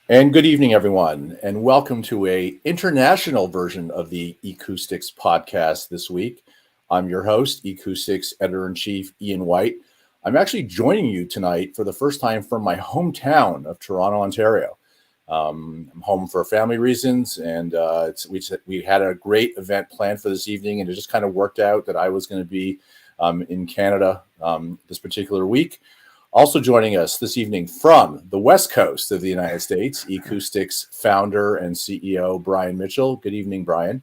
And good evening, everyone, and welcome to a international version of the eCoustics podcast this week. I'm your host, eCoustics Editor-in-Chief Ian White. I'm actually joining you tonight for the first time from my hometown of Toronto, Ontario. I'm home for family reasons, and we had a great event planned for this evening, and it just kind of worked out that I was going to be in Canada this particular week. Also joining us this evening from the West Coast of the United States, eCoustics founder and CEO, Brian Mitchell. Good evening, Brian.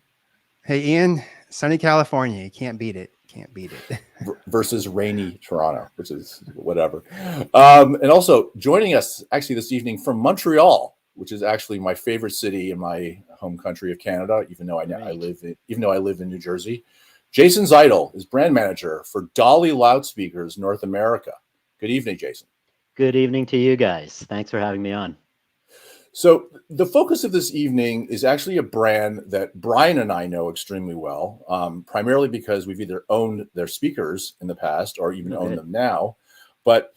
Hey, Ian, sunny California. You can't beat it. Can't beat it. Versus rainy Toronto, which is whatever. And also joining us actually this evening from Montreal, which is actually my favorite city in my home country of Canada, even though I live in New Jersey. Jason Zidle is brand manager for DALI Loudspeakers North America. Good evening, Jason. Good evening to you guys. Thanks for having me on. So the focus of this evening is actually a brand that Brian and I know extremely well, primarily because we've either owned their speakers in the past or even own them now. But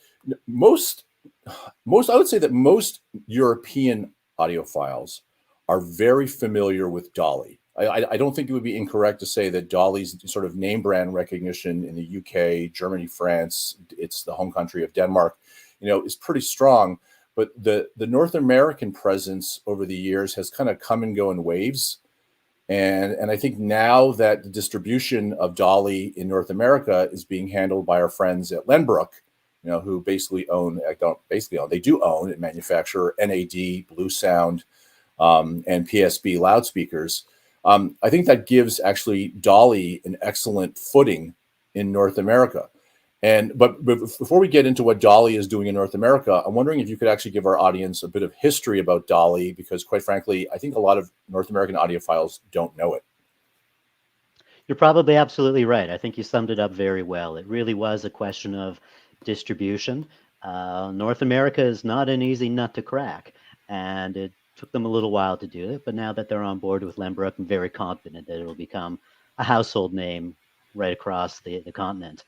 most, I would say that most European audiophiles are very familiar with Dolly. I don't think it would be incorrect to say that Dolly's sort of name brand recognition in the UK, Germany, France, it's the home country of Denmark, is pretty strong. But the North American presence over the years has kind of come and go in waves. And I think now that the distribution of Dolly in North America is being handled by our friends at Lenbrook, who basically they do own and manufacture NAD, Blue Sound, and PSB loudspeakers. I think that gives actually Dolly an excellent footing in North America. But before we get into what Dolly is doing in North America, I'm wondering if you could actually give our audience a bit of history about Dolly, because quite frankly, I think a lot of North American audiophiles don't know it. You're probably absolutely right. I think you summed it up very well. It really was a question of distribution. North America is not an easy nut to crack, and it took them a little while to do it. But now that they're on board with Lenbrook, I'm very confident that it'll become a household name right across the continent.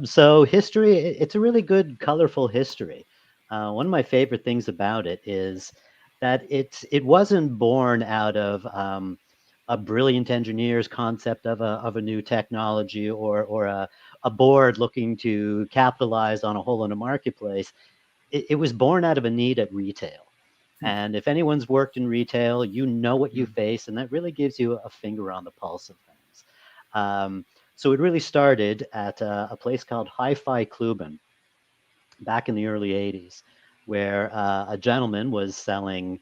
So history, it's a really good, colorful history. One of my favorite things about it is that it wasn't born out of a brilliant engineer's concept of a new technology or a board looking to capitalize on a hole in a marketplace. It was born out of a need at retail. And if anyone's worked in retail, you know what you face, and that really gives you a finger on the pulse of things. So it really started at a place called Hi-Fi Kluben back in the early 80s, where a gentleman was selling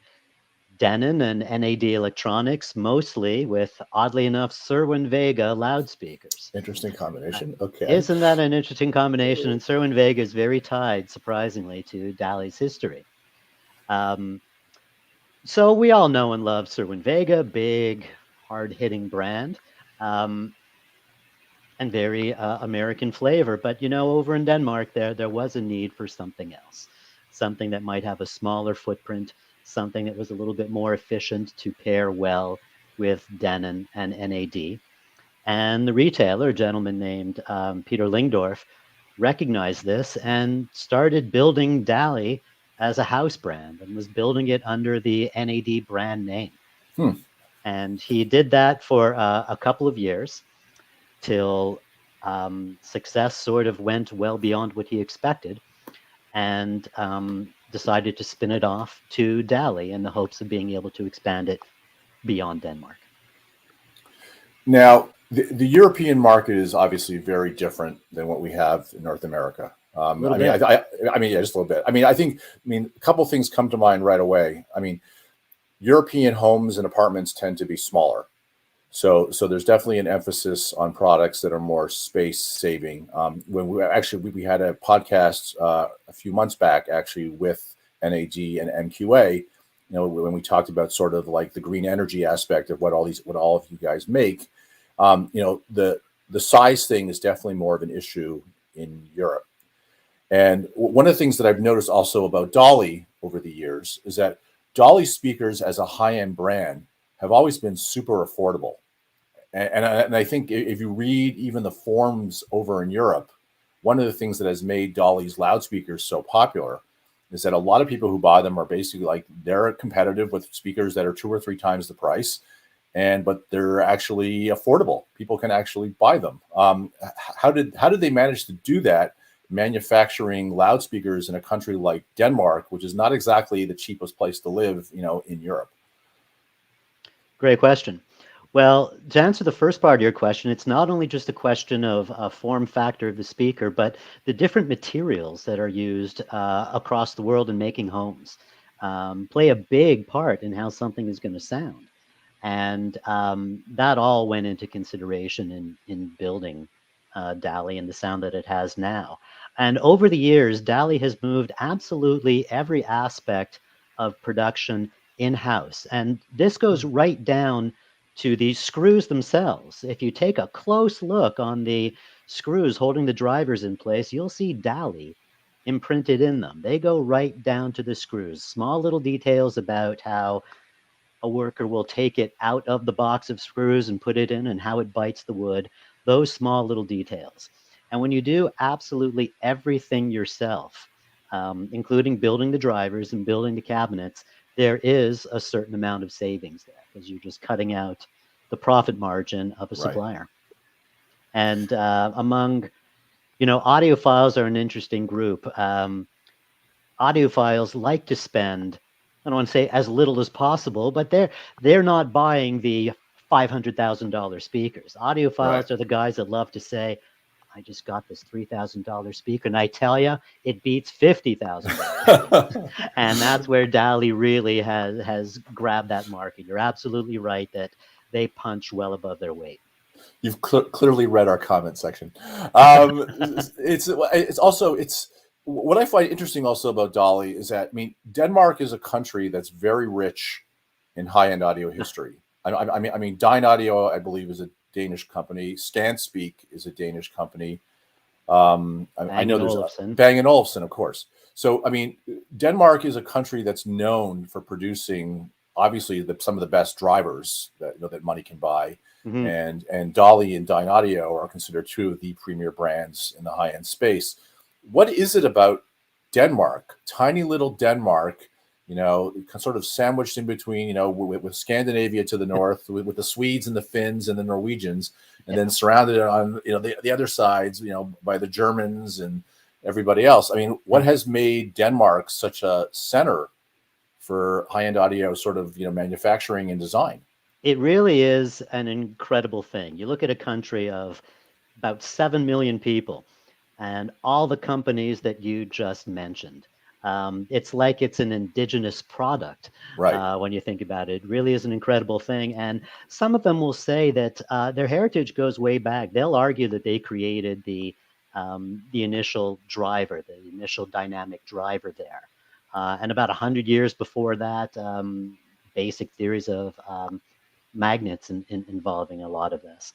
Denon and NAD electronics, mostly with, oddly enough, Cerwin-Vega loudspeakers. Interesting combination. Okay. Isn't that an interesting combination? And Cerwin-Vega is very tied, surprisingly, to DALI's history. So we all know and love Cerwin-Vega, big, hard-hitting brand. And very American flavor. But, over in Denmark, there was a need for something else, something that might have a smaller footprint, something that was a little bit more efficient to pair well with Denon and NAD. And the retailer, a gentleman named Peter Lingdorf, recognized this and started building DALI as a house brand and was building it under the NAD brand name. And he did that for a couple of years, till success sort of went well beyond what he expected, and decided to spin it off to DALI in the hopes of being able to expand it beyond Denmark. Now, the European market is obviously very different than what we have in North America. I mean, just a little bit. A couple of things come to mind right away. European homes and apartments tend to be smaller. So there's definitely an emphasis on products that are more space saving. When we had a podcast a few months back, actually, with NAD and MQA, when we talked about sort of like the green energy aspect of what all of you guys make, the size thing is definitely more of an issue in Europe. And one of the things that I've noticed also about Dolly over the years is that Dolly speakers as a high-end brand have always been super affordable. And I think if you read even the forums over in Europe, one of the things that has made Dolly's loudspeakers so popular is that a lot of people who buy them are basically like they're competitive with speakers that are 2 or 3 times the price, but they're actually affordable. People can actually buy them. How did they manage to do that, manufacturing loudspeakers in a country like Denmark, which is not exactly the cheapest place to live, in Europe? Great question. Well, to answer the first part of your question, it's not only just a question of a form factor of the speaker, but the different materials that are used across the world in making homes play a big part in how something is going to sound. And that all went into consideration in building DALI and the sound that it has now. And over the years, DALI has moved absolutely every aspect of production in-house. And this goes right down to the screws themselves. If you take a close look on the screws holding the drivers in place, you'll see DALI imprinted in them. They go right down to the screws. Small little details about how a worker will take it out of the box of screws and put it in and how it bites the wood, those small little details. And when you do absolutely everything yourself, including building the drivers and building the cabinets, there is a certain amount of savings there because you're just cutting out the profit margin of a supplier. And among, audiophiles are an interesting group. Audiophiles like to spend, I don't want to say as little as possible, but they're not buying the $500,000 speakers. Audiophiles are the guys that love to say, I just got this $3,000 speaker, and I tell you, it beats $50,000. And that's where DALI really has grabbed that market. You're absolutely right that they punch well above their weight. You've clearly read our comment section. It's also what I find interesting also about DALI is that, Denmark is a country that's very rich in high-end audio history. I mean, Dyn Audio, I believe, is a Danish company. ScanSpeak is a Danish company. I know there's Bang & Olufsen, of course. So, Denmark is a country that's known for producing, obviously, some of the best drivers that money can buy. Mm-hmm. And Dolly and Dyn Audio are considered 2 of the premier brands in the high-end space. What is it about Denmark, tiny little Denmark, sort of sandwiched in between, with Scandinavia to the north, with the Swedes and the Finns and the Norwegians, and then surrounded on, the other sides, by the Germans and everybody else. What has made Denmark such a center for high-end audio sort of, manufacturing and design? It really is an incredible thing. You look at a country of about 7 million people and all the companies that you just mentioned. It's like it's an indigenous product when you think about it. It really is an incredible thing. And some of them will say that their heritage goes way back. They'll argue that they created the initial driver, the initial dynamic driver there. And about 100 years before that, basic theories of magnets involving a lot of this.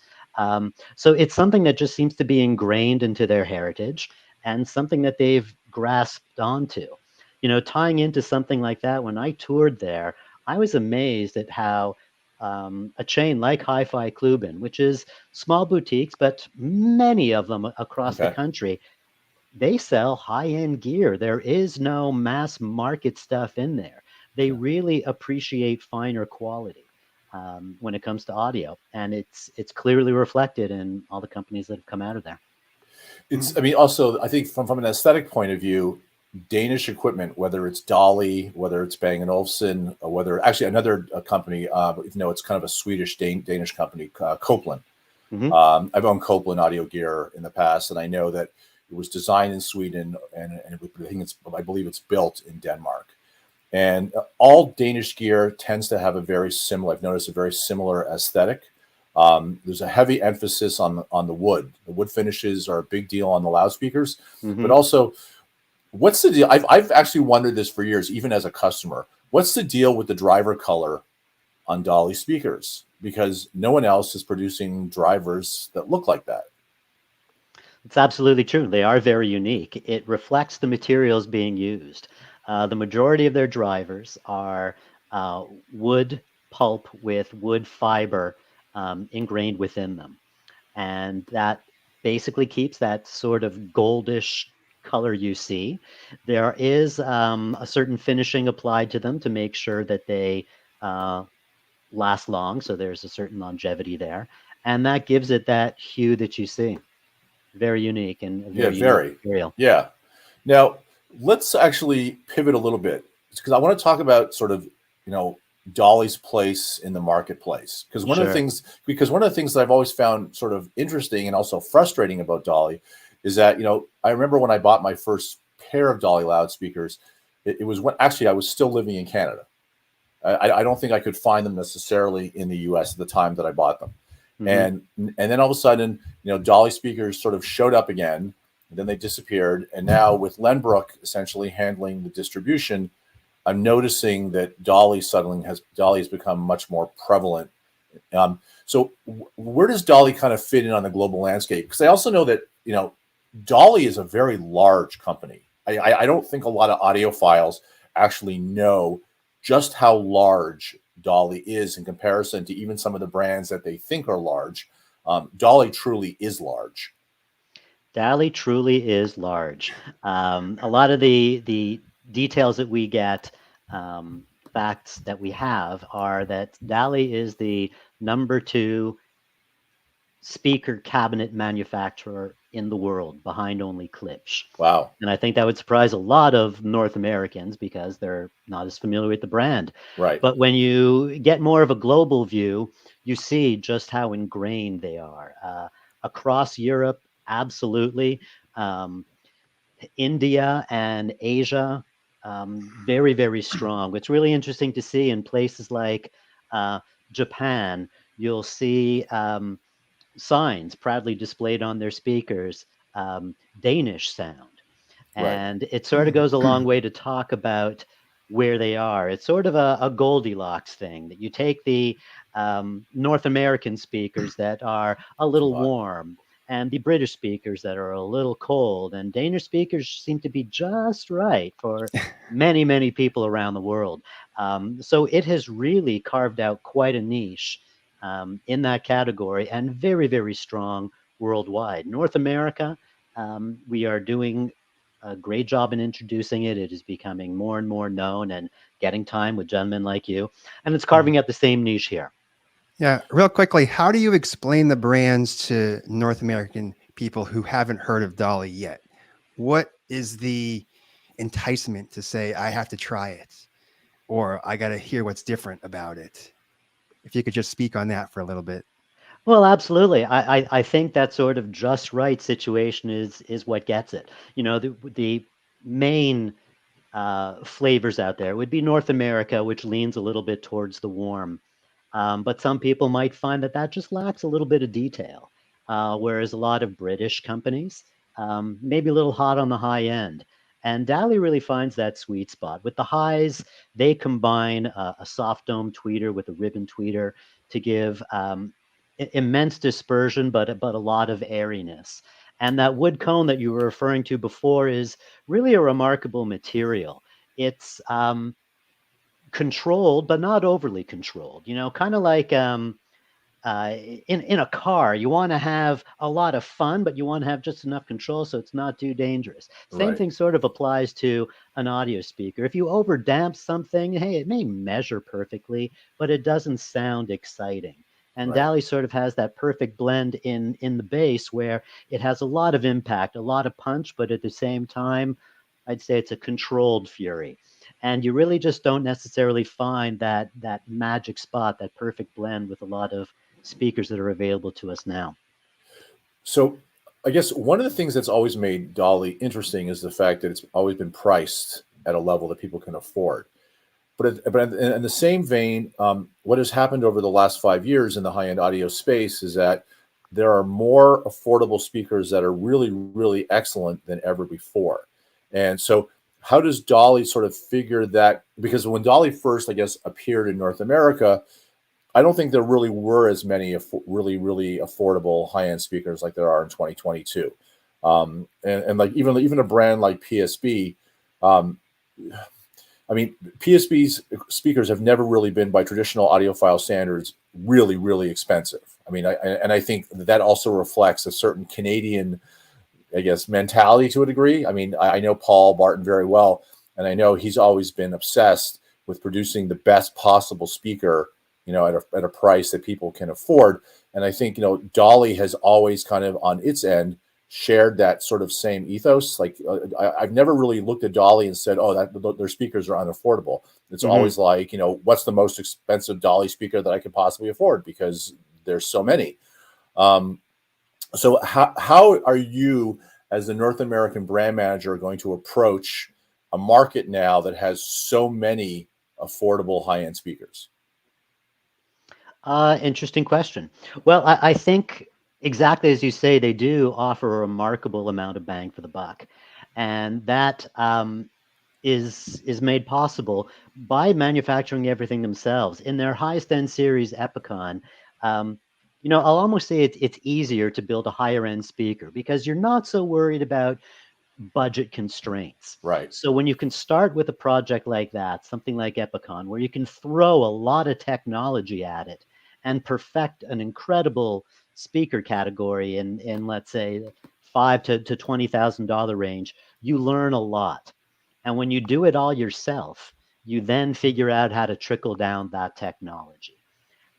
So it's something that just seems to be ingrained into their heritage and something that they've grasped onto. Tying into something like that, when I toured there, I was amazed at how a chain like Hi-Fi Kluben, which is small boutiques, but many of them across the country, they sell high-end gear. There is no mass market stuff in there. They really appreciate finer quality when it comes to audio, and it's clearly reflected in all the companies that have come out of there. Also, I think from an aesthetic point of view, Danish equipment, whether it's Dolly, whether it's Bang & Olufsen, or whether actually another company, it's kind of a Swedish Danish company, Copeland. Mm-hmm. I've owned Copeland audio gear in the past, and I know that it was designed in Sweden, and I believe it's built in Denmark. And all Danish gear tends to have I've noticed a very similar aesthetic. There's a heavy emphasis on the wood. The wood finishes are a big deal on the loudspeakers, but also, what's the deal? I've actually wondered this for years, even as a customer. What's the deal with the driver color on Dolly speakers? Because no one else is producing drivers that look like that. It's absolutely true. They are very unique. It reflects the materials being used. The majority of their drivers are wood pulp with wood fiber ingrained within them. And that basically keeps that sort of goldish color you see. There is a certain finishing applied to them to make sure that they last long. So there's a certain longevity there. And that gives it that hue that you see. Very unique and a Yeah, very unique very. material. Yeah. Now, let's actually pivot a little bit because I want to talk about sort of, Dolly's place in the marketplace. Because one of the Sure. things that I've always found sort of interesting and also frustrating about Dolly is that, I remember when I bought my first pair of Dolly loudspeakers, it was when actually I was still living in Canada. I don't think I could find them necessarily in the US at the time that I bought them. And then all of a sudden, Dolly speakers sort of showed up again, and then they disappeared. And now with Lenbrook essentially handling the distribution, I'm noticing that Dolly has become much more prevalent. So where does Dolly kind of fit in on the global landscape? Because I also know that, Dolly is a very large company. I don't think a lot of audiophiles actually know just how large Dolly is in comparison to even some of the brands that they think are large. Dolly truly is large. DALI truly is large. A lot of the details that we get, facts that we have, are that DALI is the #2 speaker cabinet manufacturer in the world, behind only Klipsch. Wow. And I think that would surprise a lot of North Americans because they're not as familiar with the brand. Right. But when you get more of a global view, you see just how ingrained they are. Across Europe, absolutely. India and Asia, very, very strong. It's really interesting to see in places like Japan. You'll see signs proudly displayed on their speakers, Danish sound. Right. And it sort of goes a long way to talk about where they are. It's sort of a Goldilocks thing, that you take the North American speakers that are a little warm, and the British speakers that are a little cold, and Danish speakers seem to be just right for many, many people around the world. So it has really carved out quite a niche in that category, and very, very strong worldwide. North America, we are doing a great job in introducing it. It is becoming more and more known and getting time with gentlemen like you, and it's carving out the same niche here. Yeah, real quickly, how do you explain the brands to North American people who haven't heard of Dolly yet? What is the enticement to say, I have to try it, or I got to hear what's different about it? If you could just speak on that for a little bit. Well, absolutely. I think that sort of just right situation is what gets it. The main flavors out there would be North America, which leans a little bit towards the warm. But some people might find that just lacks a little bit of detail, whereas a lot of British companies, maybe a little hot on the high end. And DALI really finds that sweet spot. With the highs, they combine a soft dome tweeter with a ribbon tweeter to give immense dispersion, but a lot of airiness. And that wood cone that you were referring to before is really a remarkable material. It's controlled, but not overly controlled. Kind of like in a car, you want to have a lot of fun, but you want to have just enough control so it's not too dangerous. Same Right. thing sort of applies to an audio speaker. If you overdamp something, hey, it may measure perfectly, but it doesn't sound exciting. And Right. DALI sort of has that perfect blend in the bass, where it has a lot of impact, a lot of punch, but at the same time, I'd say it's a controlled fury. And you really just don't necessarily find that magic spot, that perfect blend with a lot of speakers that are available to us now. So I guess one of the things that's always made Dolly interesting is the fact that it's always been priced at a level that people can afford. But in the same vein, what has happened over the last 5 years in the high-end audio space is that there are more affordable speakers that are really, really excellent than ever before. And so how does Dolly sort of figure that? Because when Dolly first, I guess, appeared in North America, I don't think there really were as many really, really affordable high-end speakers like there are in 2022. And like even a brand like PSB, I mean, PSB's speakers have never really been, by traditional audiophile standards, really, really expensive. I mean, I think that also reflects a certain Canadian I guess, mentality to a degree. I mean, I know Paul Barton very well, and I know he's always been obsessed with producing the best possible speaker, at a price that people can afford. And I think, Dolly has always kind of on its end shared that sort of same ethos. Like I've never really looked at Dolly and said, oh, that their speakers are unaffordable. It's always like, what's the most expensive Dolly speaker that I could possibly afford, because there's so many. So how are you, as the North American brand manager, going to approach a market now that has so many affordable high-end speakers? Interesting question. Well, I think exactly as you say, they do offer a remarkable amount of bang for the buck, and that is made possible by manufacturing everything themselves. In their highest end series, Epicon, I'll almost say it's easier to build a higher end speaker because you're not so worried about budget constraints. Right. So when you can start with a project like that, something like Epicon, where you can throw a lot of technology at it and perfect an incredible speaker category in let's say $5,000 to $20,000 range, you learn a lot. And when you do it all yourself, you then figure out how to trickle down that technology.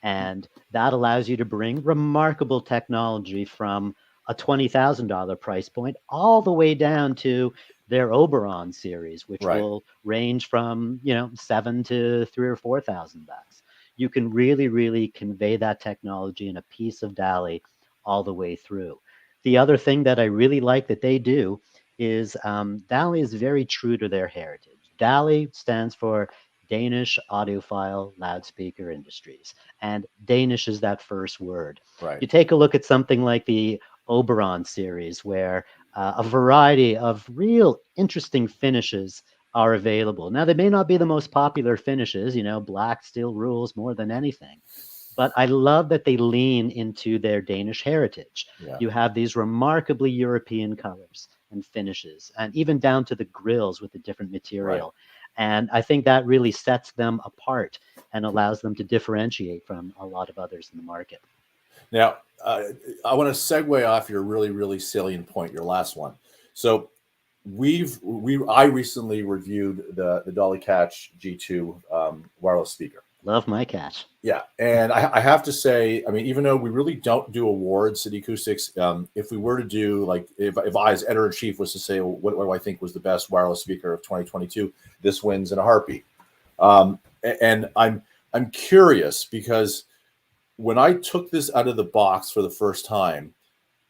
And that allows you to bring remarkable technology from a $20,000 price point all the way down to their Oberon series, which will range from, $7,000 to $3,000 or $4,000. You can really, really convey that technology in a piece of DALI all the way through. The other thing that I really like that they do is DALI is very true to their heritage. DALI stands for Danish Audiophile Loudspeaker Industries, and Danish is that first word. Right. You take a look at something like the Oberon series, where a variety of real interesting finishes are available. Now, they may not be the most popular finishes, black still rules more than anything. But I love that they lean into their Danish heritage. Yeah. You have these remarkably European colors and finishes, and even down to the grills with the different material. Right. And I think that really sets them apart and allows them to differentiate from a lot of others in the market. Now, I want to segue off your really, really salient point, your last one. So I recently reviewed the Dolly Catch G2 wireless speaker. Love my Catch. Yeah, and I have to say, I mean, even though we really don't do awards at eCoustics, if we were to do, like, if I as editor-in-chief was to say, well, what do I think was the best wireless speaker of 2022, this wins in a heartbeat. And I'm curious, because when I took this out of the box for the first time,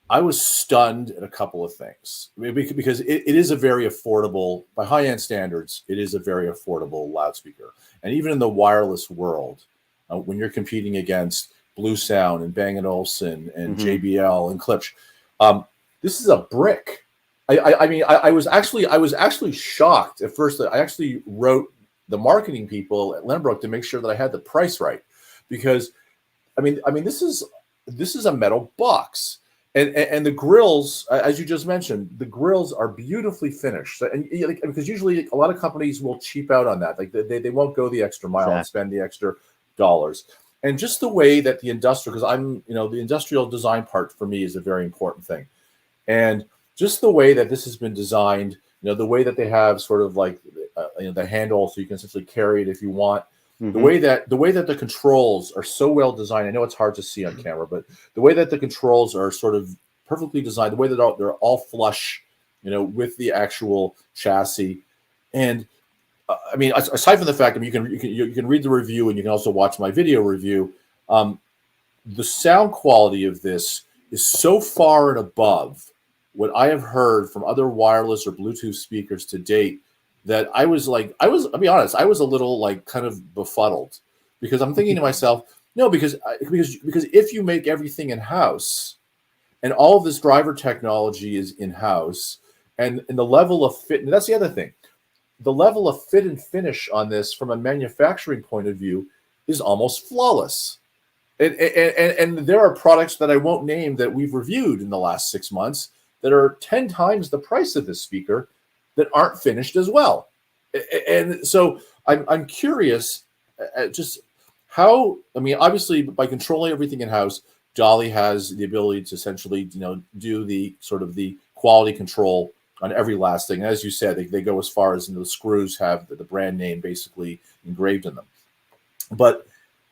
I was stunned at a couple of things, because it is a very affordable, by high-end standards, it is a very affordable loudspeaker. And even in the wireless world, when you're competing against Blue Sound and Bang & Olufsen and JBL and Klipsch, this is a brick. I was actually shocked at first. That I actually wrote the marketing people at Lembrook to make sure that I had the price right, because I mean this is a metal box. And the grills, as you just mentioned, the grills are beautifully finished. And because usually a lot of companies will cheap out on that. Like they won't go the extra mile and spend the extra dollars. And just the way that the industrial, because the industrial design part for me is a very important thing. And just the way that this has been designed, the way that they have sort of like the handle, so you can essentially carry it if you want. The way that the controls are so well designed. I know it's hard to see on camera, but the way that the controls are sort of perfectly designed, the way that they're all flush, with the actual chassis. And I mean, aside from the fact, I mean, you can read the review and you can also watch my video review. The sound quality of this is so far and above what I have heard from other wireless or Bluetooth speakers to date, that I'll be honest, I was a little like kind of befuddled, because I'm thinking to myself, no, because if you make everything in-house and all of this driver technology is in-house, and the level of fit, and that's the other thing, the level of fit and finish on this from a manufacturing point of view is almost flawless. And there are products that I won't name that we've reviewed in the last 6 months that are 10 times the price of this speaker that aren't finished as well. And so I'm curious, just how, I mean, obviously by controlling everything in-house, Dolly has the ability to essentially, do the sort of the quality control on every last thing. And as you said, they go as far as the screws have the brand name basically engraved in them. But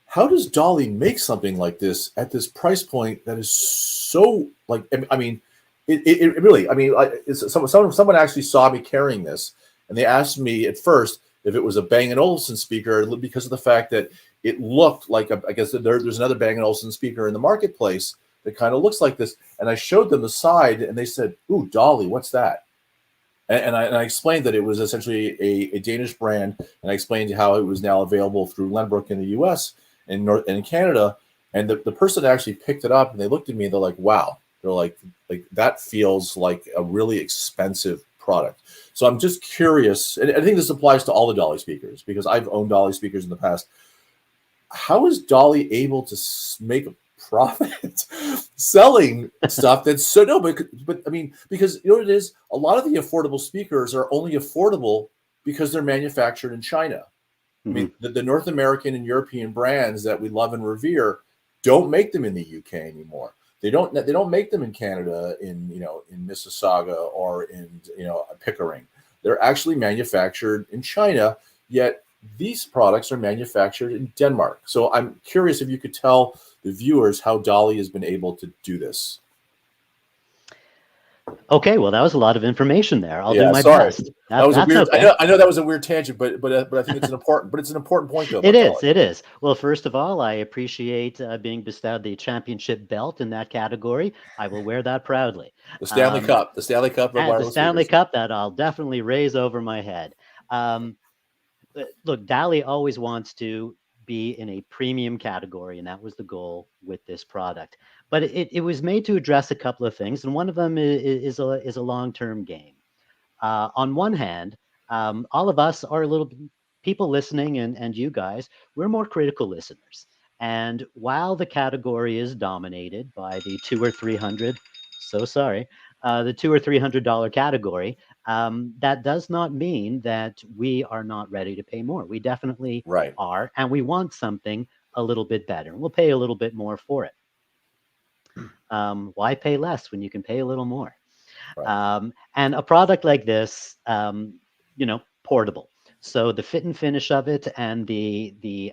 how does Dolly make something like this at this price point that is so like? I mean, it really. I mean, someone actually saw me carrying this, and they asked me at first if it was a Bang & Olufsen speaker because of the fact that it looked like I guess there's another Bang & Olufsen speaker in the marketplace that kind of looks like this. And I showed them the side, and they said, "Ooh, Dolly, what's that?" And I explained that it was essentially a Danish brand, and I explained how it was now available through Lenbrook in the U.S. and in Canada. And the person actually picked it up, and they looked at me, and they're like, "Wow!" They're like that feels like a really expensive product. So I'm just curious, and I think this applies to all the Dolly speakers because I've owned Dolly speakers in the past. How is Dolly able to make a profit selling stuff that's so but I mean, because you know what it is, a lot of the affordable speakers are only affordable because they're manufactured in China. I mean, the North American and European brands that we love and revere don't make them in the UK anymore. They don't make them in Canada, in Mississauga or in Pickering. They're actually manufactured in China, yet these products are manufactured in Denmark. So I'm curious if you could tell the viewers how Dolly has been able to do this. Okay, well, that was a lot of information there. I'll do my best. That was a weird. Okay. I know that was a weird tangent, but I think it's an important point though. It is. Well, first of all, I appreciate being bestowed the championship belt in that category. I will wear that proudly. The Stanley Cup, the Stanley Cup, and the Stanley Cup that I'll definitely raise over my head. Look, DALI always wants to be in a premium category, and that was the goal with this product. But it was made to address a couple of things, and one of them is a long-term game. On one hand, all of us are people listening, and you guys, we're more critical listeners. And while the category is dominated by the $200 or $300, the $200 or $300 category, that does not mean that we are not ready to pay more. We definitely are, and we want something a little bit better. We'll pay a little bit more for it. Why pay less when you can pay a little more? And a product like this, portable. So the fit and finish of it and the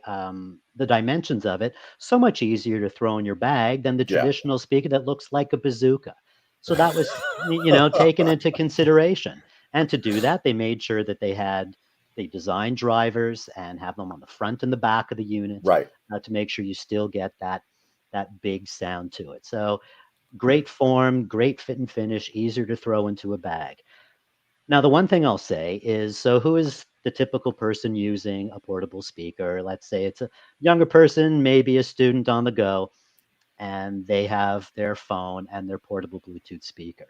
dimensions of it, so much easier to throw in your bag than the traditional speaker that looks like a bazooka. So that was, taken into consideration. And to do that, they made sure that they designed drivers and have them on the front and the back of the unit, to make sure you still get that big sound to it. So great form, great fit and finish, easier to throw into a bag. Now, the one thing I'll say is, so who is the typical person using a portable speaker? Let's say it's a younger person, maybe a student on the go, and they have their phone and their portable Bluetooth speaker.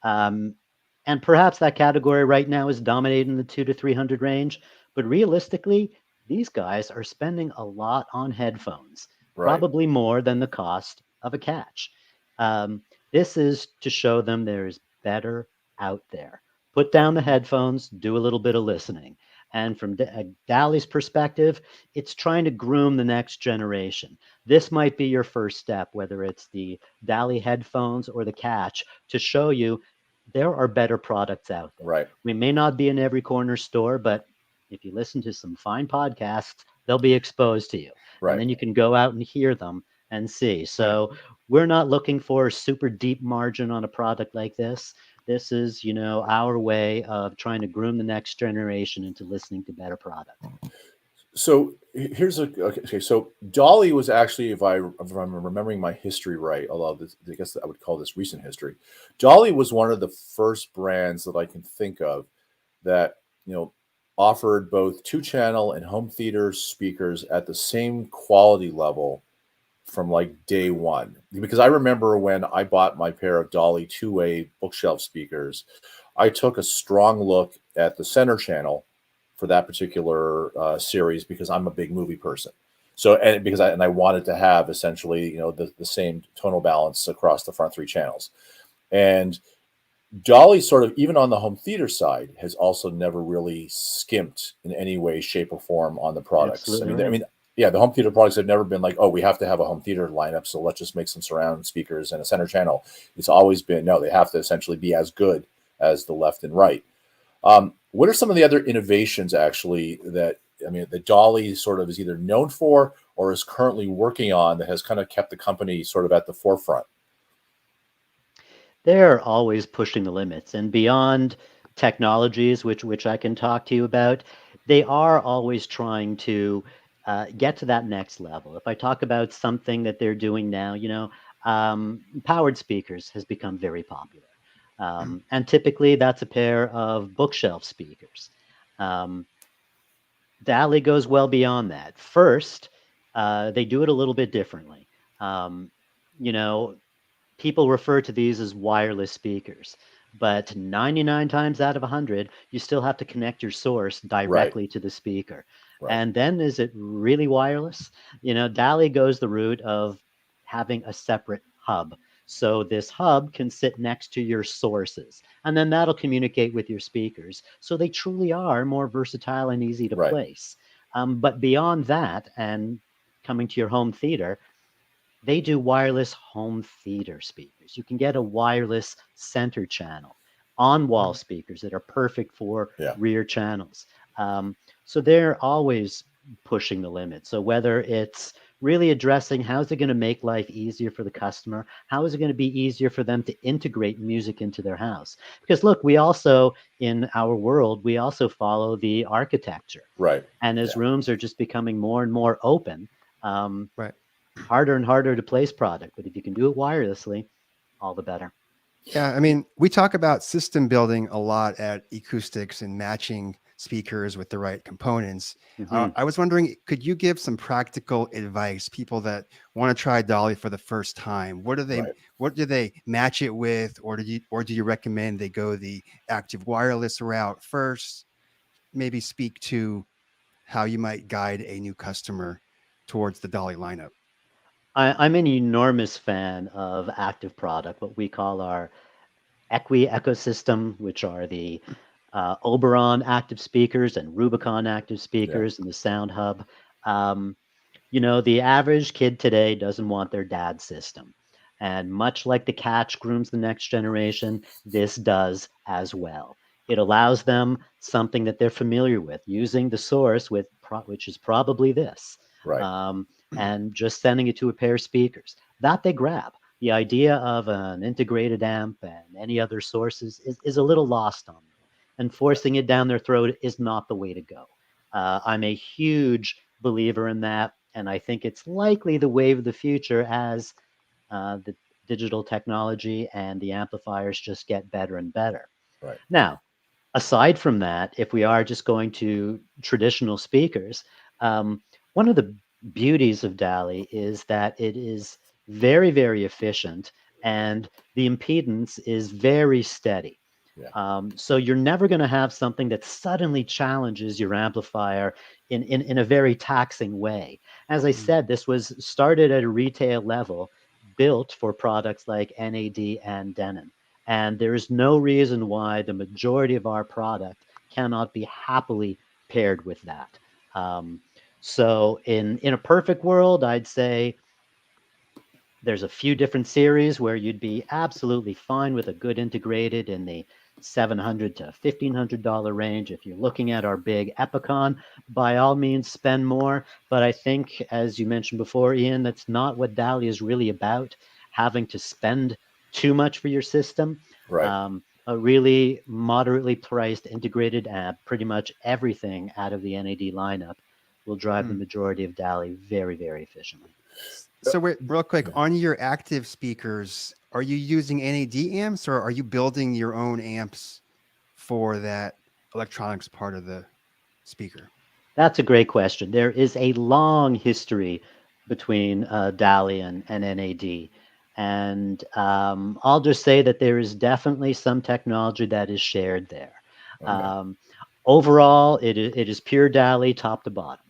And perhaps that category right now is dominating the $200 to $300 range, but realistically, these guys are spending a lot on headphones, probably more than the cost of a catch. This is to show them there's better out there. Put down the headphones, do a little bit of listening. And from DALI's perspective, it's trying to groom the next generation. This might be your first step, whether it's the DALI headphones or the catch, to show you there are better products out there. We may not be in every corner store, but if you listen to some fine podcasts, they'll be exposed to you. And then you can go out and hear them and see. So we're not looking for a super deep margin on a product like this. This is, our way of trying to groom the next generation into listening to better product. So here's so Dolly was actually, if I'm remembering my history right, although I guess I would call this recent history, Dolly was one of the first brands that I can think of that, offered both 2-channel and home theater speakers at the same quality level from like day one. Because I remember when I bought my pair of Dolly 2-way bookshelf speakers, I took a strong look at the center channel for that particular series because I'm a big movie person. So, and I wanted to have essentially, the same tonal balance across the front 3 channels. And Dolly sort of, even on the home theater side, has also never really skimped in any way, shape, or form on the products. Yeah, the home theater products have never been like, oh, we have to have a home theater lineup, so let's just make some surround speakers and a center channel. It's always been, no, they have to essentially be as good as the left and right. What are some of the other innovations actually that, I mean, the Dolly sort of is either known for or is currently working on that has kind of kept the company sort of at the forefront? They're always pushing the limits and beyond technologies, which I can talk to you about. They are always trying to get to that next level. If I talk about something that they're doing now, powered speakers has become very popular, and typically that's a pair of bookshelf speakers. Um, DALI goes well beyond that. First, they do it a little bit differently. Um, you know, People refer to these as wireless speakers, but 99 times out of 100, you still have to connect your source Right, directly to the speaker. right, And then is it really wireless? DALI goes the route of having a separate hub. So this hub can sit next to your sources, and then that'll communicate with your speakers. So they truly are more versatile and easy to right, place. But beyond that, and coming to your home theater, they do wireless home theater speakers. You can get a wireless center channel, on wall speakers that are perfect for yeah, rear channels. So they're always pushing the limit. So whether it's really addressing how is it going to make life easier for the customer, how is it going to be easier for them to integrate music into their house? Because look, we also, in our world, we also follow the architecture. right, And as yeah, rooms are just becoming more and more open, Right. harder and harder to place product. But if you can do it wirelessly, all the better. Yeah, I mean, we talk about system building a lot at eCoustics and matching speakers with the right components. Hmm. I was wondering, could you give some practical advice? People that want to try Dolly for the first time, right. what do they match it with, or do you recommend they go the active wireless route first? Maybe speak to how you might guide a new customer towards the Dolly lineup. I'm an enormous fan of active product, what we call our ecosystem, which are the Oberon active speakers and Rubicon active Yeah, speakers and the Sound Hub. Um, the average kid today doesn't want their dad's system. And much like the catch grooms the next generation, this does as well. It allows them something that they're familiar with, using the source which is probably this, right, um, and just sending it to a pair of speakers. That they grab. The idea of an integrated amp and any other sources is a little lost on them. And forcing it down their throat is not the way to go. I'm a huge believer in that. And I think it's likely the wave of the future as the digital technology and the amplifiers just get better and better. right, Now, aside from that, if we are just going to traditional speakers, one of the beauties of DALI is that it is very, very efficient and the impedance is very steady. yeah, So you're never going to have something that suddenly challenges your amplifier in a very taxing way. As I Mm. said, this was started at a retail level, built for products like NAD and Denon. And there is no reason why the majority of our product cannot be happily paired with that. Um, so in a perfect world, I'd say there's a few different series where you'd be absolutely fine with a good integrated in the $700 to $1,500 range. If you're looking at our big Epicon, by all means spend more. But I think, as you mentioned before, Ian, that's not what DALI is really about, having to spend too much for your system. right. A really moderately priced integrated amp, pretty much everything out of the NAD lineup will drive the Mm. majority of DALI very, very efficiently. So wait, real quick, Yeah. on your active speakers, are you using NAD amps or are you building your own amps for that electronics part of the speaker? That's a great question. There is a long history between DALI and NAD. And I'll just say that there is definitely some technology that is shared there. Okay, Um, Overall, it is pure DALI top to bottom.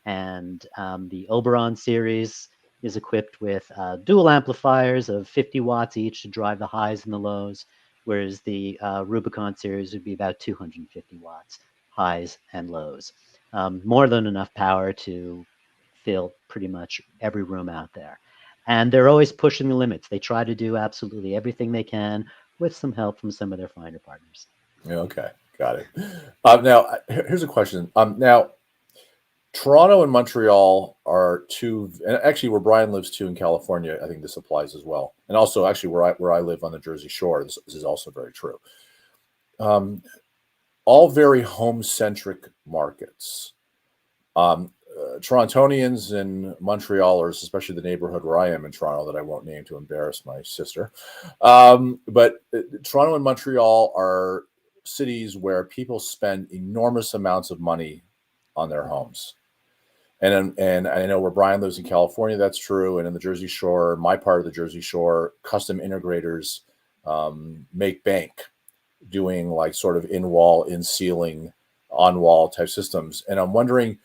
And the Oberon series is equipped with dual amplifiers of 50 watts each to drive the highs and the lows, whereas the Rubicon series would be about 250 watts highs and lows, more than enough power to fill pretty much every room out there. And they're always pushing the limits. They try to do absolutely everything they can with some help from some of their finer partners. Okay, got it. Now, here's a question. Now, Toronto and Montreal are two, and actually where Brian lives too in California, I think this applies as well. And also, actually, where I live on the Jersey Shore, this is also very true. All very home-centric markets. Torontonians in Montreal, or especially the neighborhood where I am in Toronto, that I won't name to embarrass my sister. But Toronto and Montreal are cities where people spend enormous amounts of money on their homes. And I know where Brian lives in California, that's true. And in the Jersey Shore, my part of the Jersey Shore, custom integrators make bank doing like sort of in-wall, in-ceiling, on-wall type systems. And I'm wondering,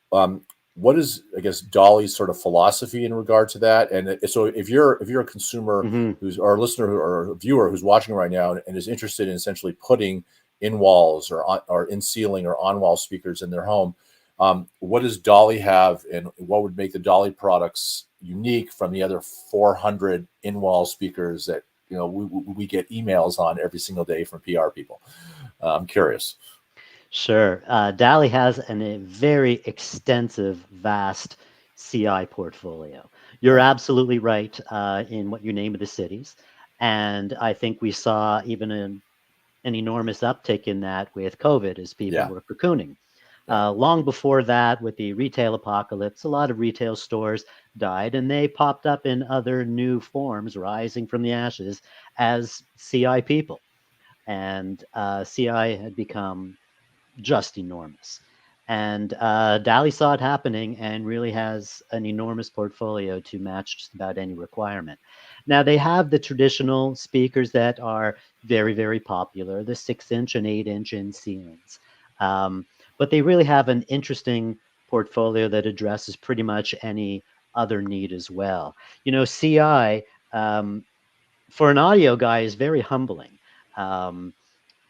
what is, I guess, Dolly's sort of philosophy in regard to that? And so if you're a consumer who's, or a listener or a viewer who's watching right now and is interested in essentially putting in walls or in ceiling or on wall speakers in their home, what does Dolly have, and what would make the Dolly products unique from the other 400 in wall speakers that we get emails on every single day from PR people? I'm curious. Sure. DALI has a very extensive, vast CI portfolio. You're absolutely right in what you name of the cities. And I think we saw even an enormous uptick in that with COVID as people were cocooning. Long before that, with the retail apocalypse, a lot of retail stores died, and they popped up in other new forms, rising from the ashes as CI people. And CI had become just enormous. And DALI saw it happening and really has an enormous portfolio to match just about any requirement. Now, they have the traditional speakers that are very, very popular, the 6-inch and 8-inch in ceilings. But they really have an interesting portfolio that addresses pretty much any other need as well. CI, for an audio guy, is very humbling.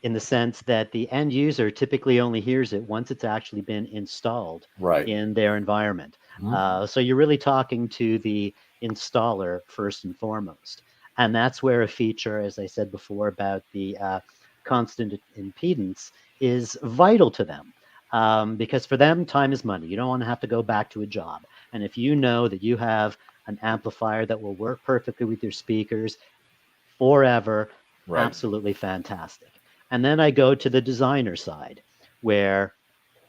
In the sense that the end user typically only hears it once it's actually been installed in their environment. So you're really talking to the installer first and foremost. And that's where a feature, as I said before, about the constant impedance is vital to them. Because for them, time is money. You don't want to have to go back to a job. And if you know that you have an amplifier that will work perfectly with your speakers forever, absolutely fantastic. And then I go to the designer side, where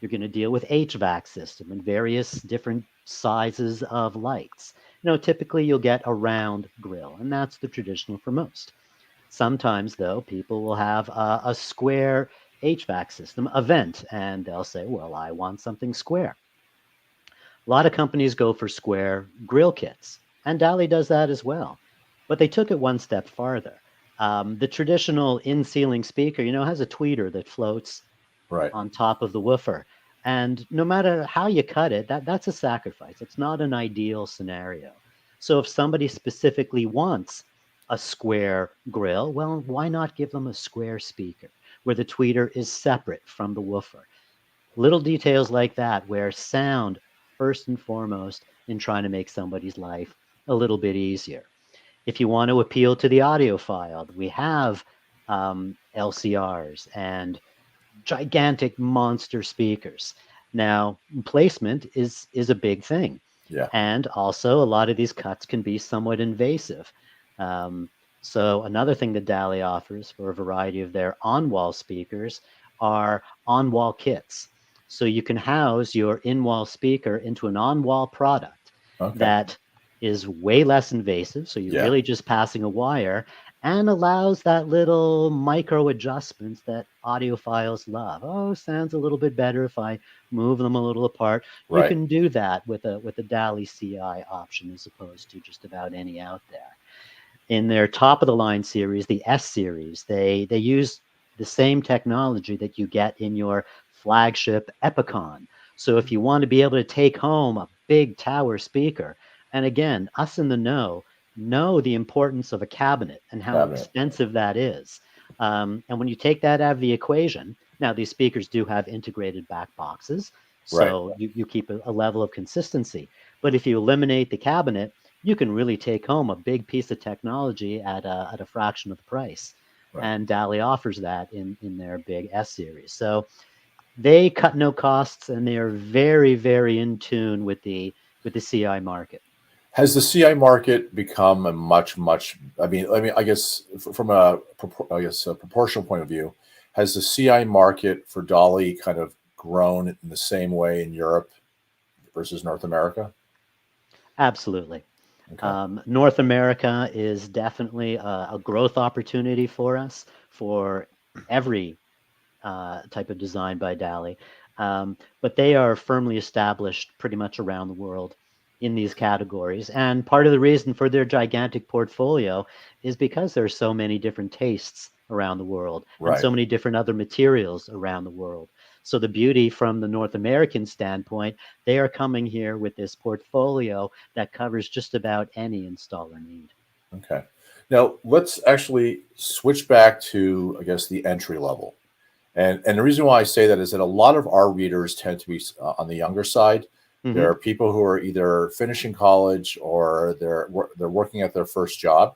you're going to deal with HVAC system and various different sizes of lights. Typically you'll get a round grill, and that's the traditional for most. Sometimes, though, people will have a square HVAC system, a vent, and they'll say, well, I want something square. A lot of companies go for square grill kits, and DALI does that as well. But they took it one step farther. The traditional in-ceiling speaker, has a tweeter that floats on top of the woofer. And no matter how you cut it, that's a sacrifice. It's not an ideal scenario. So if somebody specifically wants a square grill, well, why not give them a square speaker where the tweeter is separate from the woofer? Little details like that, where sound first and foremost in trying to make somebody's life a little bit easier. If you want to appeal to the audiophile, we have LCRs and gigantic monster speakers. Now, placement is a big thing. And also, a lot of these cuts can be somewhat invasive. So another thing that DALI offers for a variety of their on-wall speakers are on-wall kits. So you can house your in-wall speaker into an on-wall product that is way less invasive. So you're really just passing a wire, and allows that little micro adjustments that audiophiles love. Oh, sounds a little bit better if I move them a little apart. You can do that with a DALI CI option as opposed to just about any out there. In their top of the line series, the S series, they use the same technology that you get in your flagship Opticon. So if you want to be able to take home a big tower speaker, and again, us in the know the importance of a cabinet and how expensive that is. And when you take that out of the equation, now these speakers do have integrated back boxes. So you keep a level of consistency. But if you eliminate the cabinet, you can really take home a big piece of technology at a fraction of the price. Right. And DALI offers that in their big S series. So they cut no costs, and they are very, very in tune with the CI market. Has the CI market become a much, I mean, I guess from a proportional point of view, has the CI market for Dolly kind of grown in the same way in Europe versus North America? Absolutely. Okay. North America is definitely a growth opportunity for us for every type of design by DALI. But they are firmly established pretty much around the world in these categories. And part of the reason for their gigantic portfolio is because there are so many different tastes around the world and so many different other materials around the world. So the beauty from the North American standpoint, they are coming here with this portfolio that covers just about any installer need. Okay. Now let's actually switch back to, I guess, the entry level. And the reason why I say that is that a lot of our readers tend to be on the younger side. There are people who are either finishing college or they're working at their first job.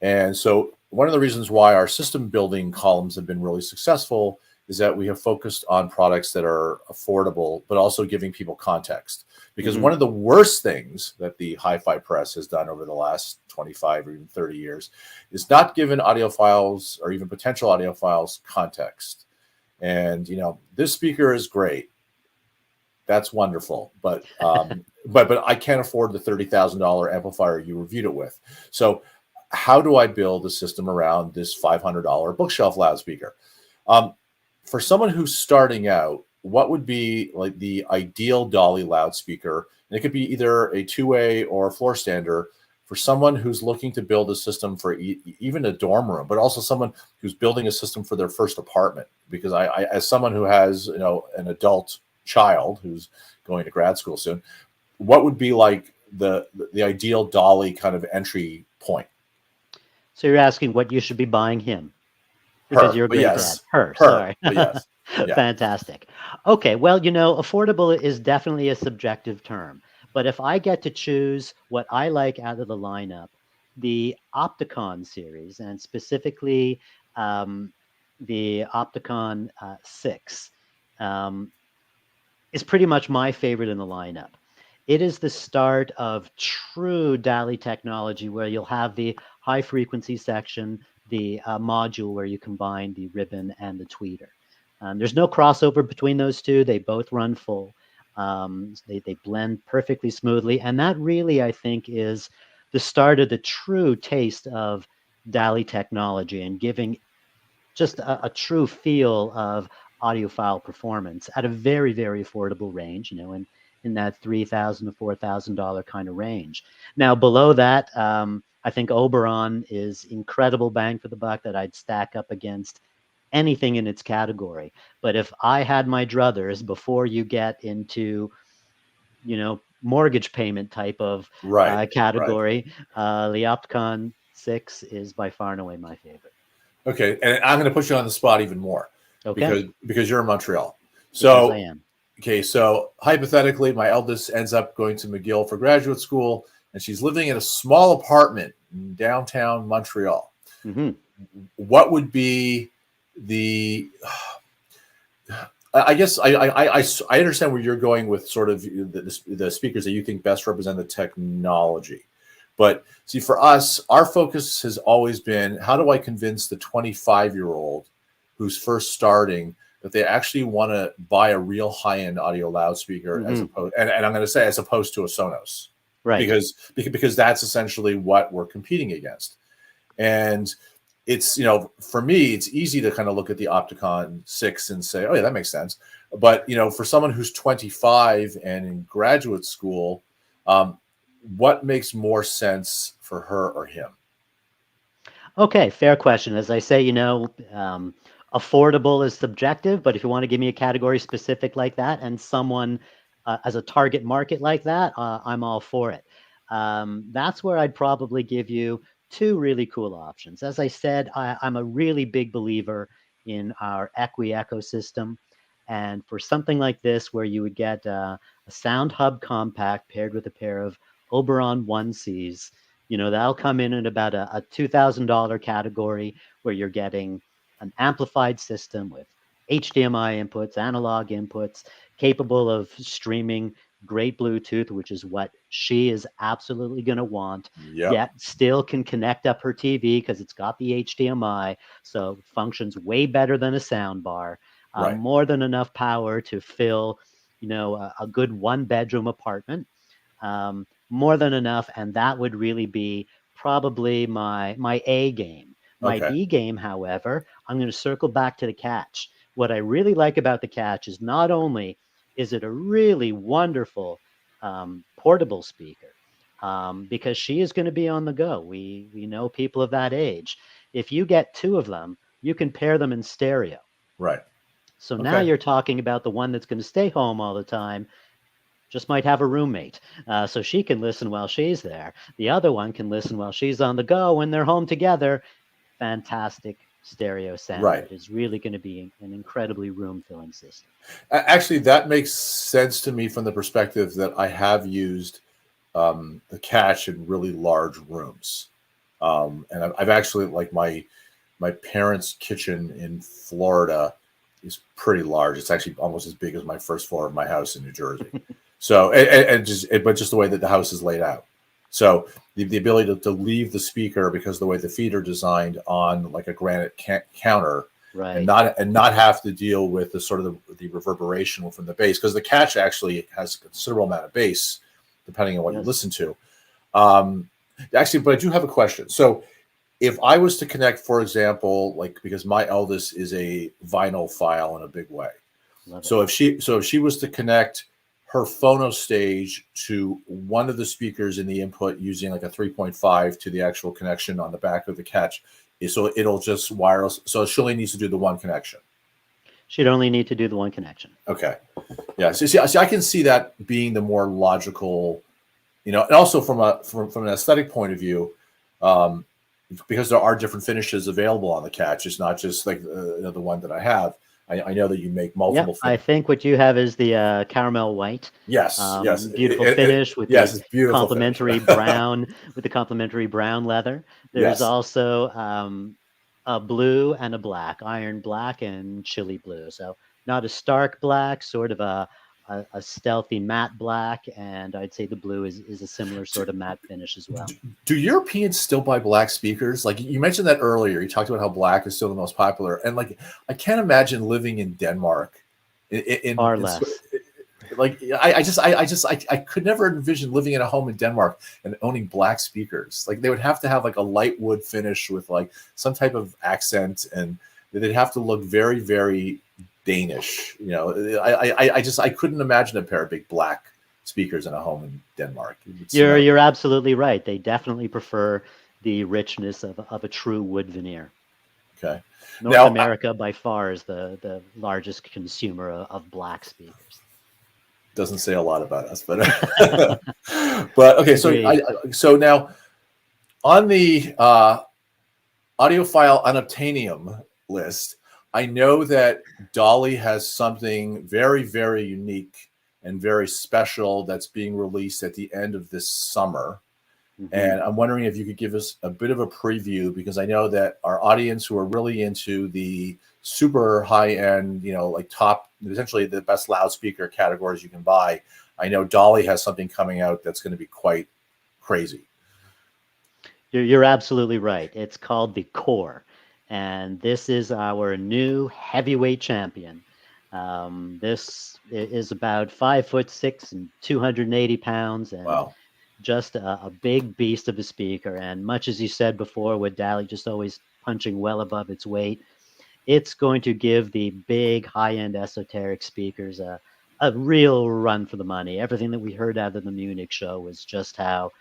And so one of the reasons why our system building columns have been really successful is that we have focused on products that are affordable, but also giving people context. Because one of the worst things that the hi-fi press has done over the last 25 or even 30 years is not given audiophiles or even potential audiophiles context. And, you know, this speaker is great. That's wonderful. But but I can't afford the $30,000 amplifier you reviewed it with. So how do I build a system around this $500 bookshelf loudspeaker? For someone who's starting out, what would be like the ideal Dolly loudspeaker? And it could be either a two-way or a floor stander for someone who's looking to build a system for even a dorm room, but also someone who's building a system for their first apartment. Because I as someone who has, you know, an adult child who's going to grad school soon, what would be like the ideal Dolly kind of entry point? So you're asking what you should be buying him because you're a great dad. Her, sorry. Yes. Yeah. Fantastic. Okay, well, you know, affordable is definitely a subjective term. But if I get to choose what I like out of the lineup, the Opticon series, and specifically the Opticon 6, is pretty much my favorite in the lineup. It is the start of true DALI technology where you'll have the high frequency section, the module where you combine the ribbon and the tweeter. There's no crossover between those two. They both run full. They blend perfectly smoothly. And that really, I think, is the start of the true taste of DALI technology and giving just a true feel of audiophile performance at a very, very affordable range, you know, in that $3,000 to $4,000 kind of range. Now, below that, I think Oberon is incredible bang for the buck that I'd stack up against anything in its category. But if I had my druthers before you get into, you know, mortgage payment type of category, the Opticon 6 is by far and away my favorite. Okay, and I'm going to put you on the spot even more, because you're in Montreal. So I am. Okay, so hypothetically, my eldest ends up going to McGill for graduate school, and she's living in a small apartment in downtown Montreal. What would be the? I guess I understand where you're going with sort of the speakers that you think best represent the technology. But see, for us, our focus has always been, how do I convince the 25-year-old who's first starting that they actually want to buy a real high-end audio loudspeaker as opposed, and I'm going to say as opposed to a Sonos, because that's essentially what we're competing against. And it's, you know, for me, it's easy to kind of look at the Opticon 6 and say, oh yeah, that makes sense. But, you know, for someone who's 25 and in graduate school, what makes more sense for her or him? Okay, fair question. As I say, you know, affordable is subjective, but if you want to give me a category specific like that and someone as a target market like that, I'm all for it. That's where I'd probably give you two really cool options. As I said, I'm a really big believer in our Equi ecosystem. And for something like this, where you would get a sound hub compact paired with a pair of Oberon 1Cs, that'll come in at about a $2,000 category, where you're getting an amplified system with HDMI inputs, analog inputs, capable of streaming, great Bluetooth, which is what she is absolutely going to want, Yep. yet still can connect up her TV because it's got the HDMI, so it functions way better than a sound bar. Right. More than enough power to fill, a good one-bedroom apartment. More than enough, and that would really be probably my A game. My Okay. B game, however, I'm going to circle back to the Catch. What I really like about the Catch is not only is it a really wonderful portable speaker, because she is going to be on the go. We know people of that age. If you get two of them, you can pair them in stereo. Right. So now Okay. you're talking about the one that's going to stay home all the time, just might have a roommate. So she can listen while she's there. The other one can listen while she's on the go when they're home together. Fantastic stereo sound. Right. It is really going to be an incredibly room-filling system. Actually, that makes sense to me from the perspective that I have used the Catch in really large rooms. And I've actually, like, my parents' kitchen in Florida is pretty large. It's actually almost as big as my first floor of my house in New Jersey. So, but just the way that the house is laid out. So the ability to leave the speaker, because the way the feet are designed, on like a granite counter, Right. and not have to deal with the sort of the reverberation from the bass, because the Catch actually has a considerable amount of bass, depending on what you listen to. Actually, but I do have a question. So if I was to connect, for example, like, because my eldest is a vinyl file in a big way. So if she was to connect her phono stage to one of the speakers in the input using like a 3.5 to the actual connection on the back of the Catch, so it'll just wireless. So she only needs to do the one connection. She'd only need to do the one connection. Okay. Yeah. So see, I can see that being the more logical, and also from an aesthetic point of view, because there are different finishes available on the Catch. It's not just like the one that I have. I know that you make multiple. I think what you have is the caramel white. Yes, yes, beautiful finish with yes, the it's beautiful complementary brown with the complementary brown leather. There's also a blue and a black, iron black and chili blue. So not a stark black, sort of a stealthy matte black, and I'd say the blue is a similar sort of matte finish as well. Do Europeans still buy black speakers? Like, you mentioned that earlier. You talked about how black is still the most popular, and like, I can't imagine living in Denmark. Far less. Like, I could never envision living in a home in Denmark and owning black speakers. Like, they would have to have like a light wood finish with like some type of accent, and they'd have to look very, very Danish. I couldn't imagine a pair of big black speakers in a home in Denmark. You're absolutely right. They definitely prefer the richness of a true wood veneer. Okay. North America by far is the largest consumer of black speakers. Doesn't say a lot about us, but but okay. So now on the audiophile unobtainium list, I know that Dolly has something very, very unique and very special that's being released at the end of this summer. Mm-hmm. And I'm wondering if you could give us a bit of a preview, because I know that our audience who are really into the super high-end, like top, essentially the best loudspeaker categories you can buy, I know Dolly has something coming out that's going to be quite crazy. You're absolutely right. It's called the Core. And this is our new heavyweight champion. This is about 5'6" and 280 pounds, and wow, just a big beast of a speaker. And much as you said before, with DALI just always punching well above its weight, it's going to give the big high-end esoteric speakers a real run for the money. Everything that we heard out of the Munich show was just how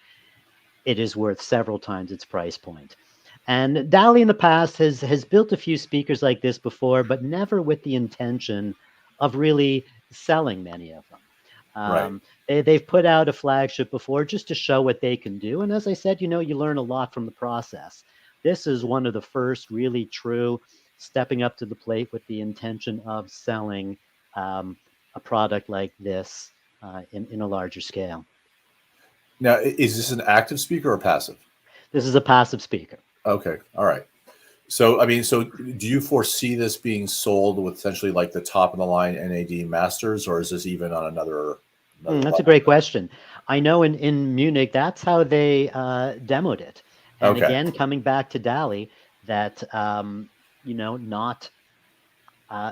it is worth several times its price point. And DALI in the past has built a few speakers like this before, but never with the intention of really selling many of them. Right. They've put out a flagship before just to show what they can do. And as I said, you learn a lot from the process. This is one of the first really true stepping up to the plate with the intention of selling a product like this in a larger scale. Now, is this an active speaker or passive? This is a passive speaker. Okay. All right. So, I mean, so do you foresee this being sold with essentially like the top of the line NAD masters, or is this even on another That's level? a great question. I know in Munich, that's how they demoed it. And Okay. again, coming back to DALI, that, not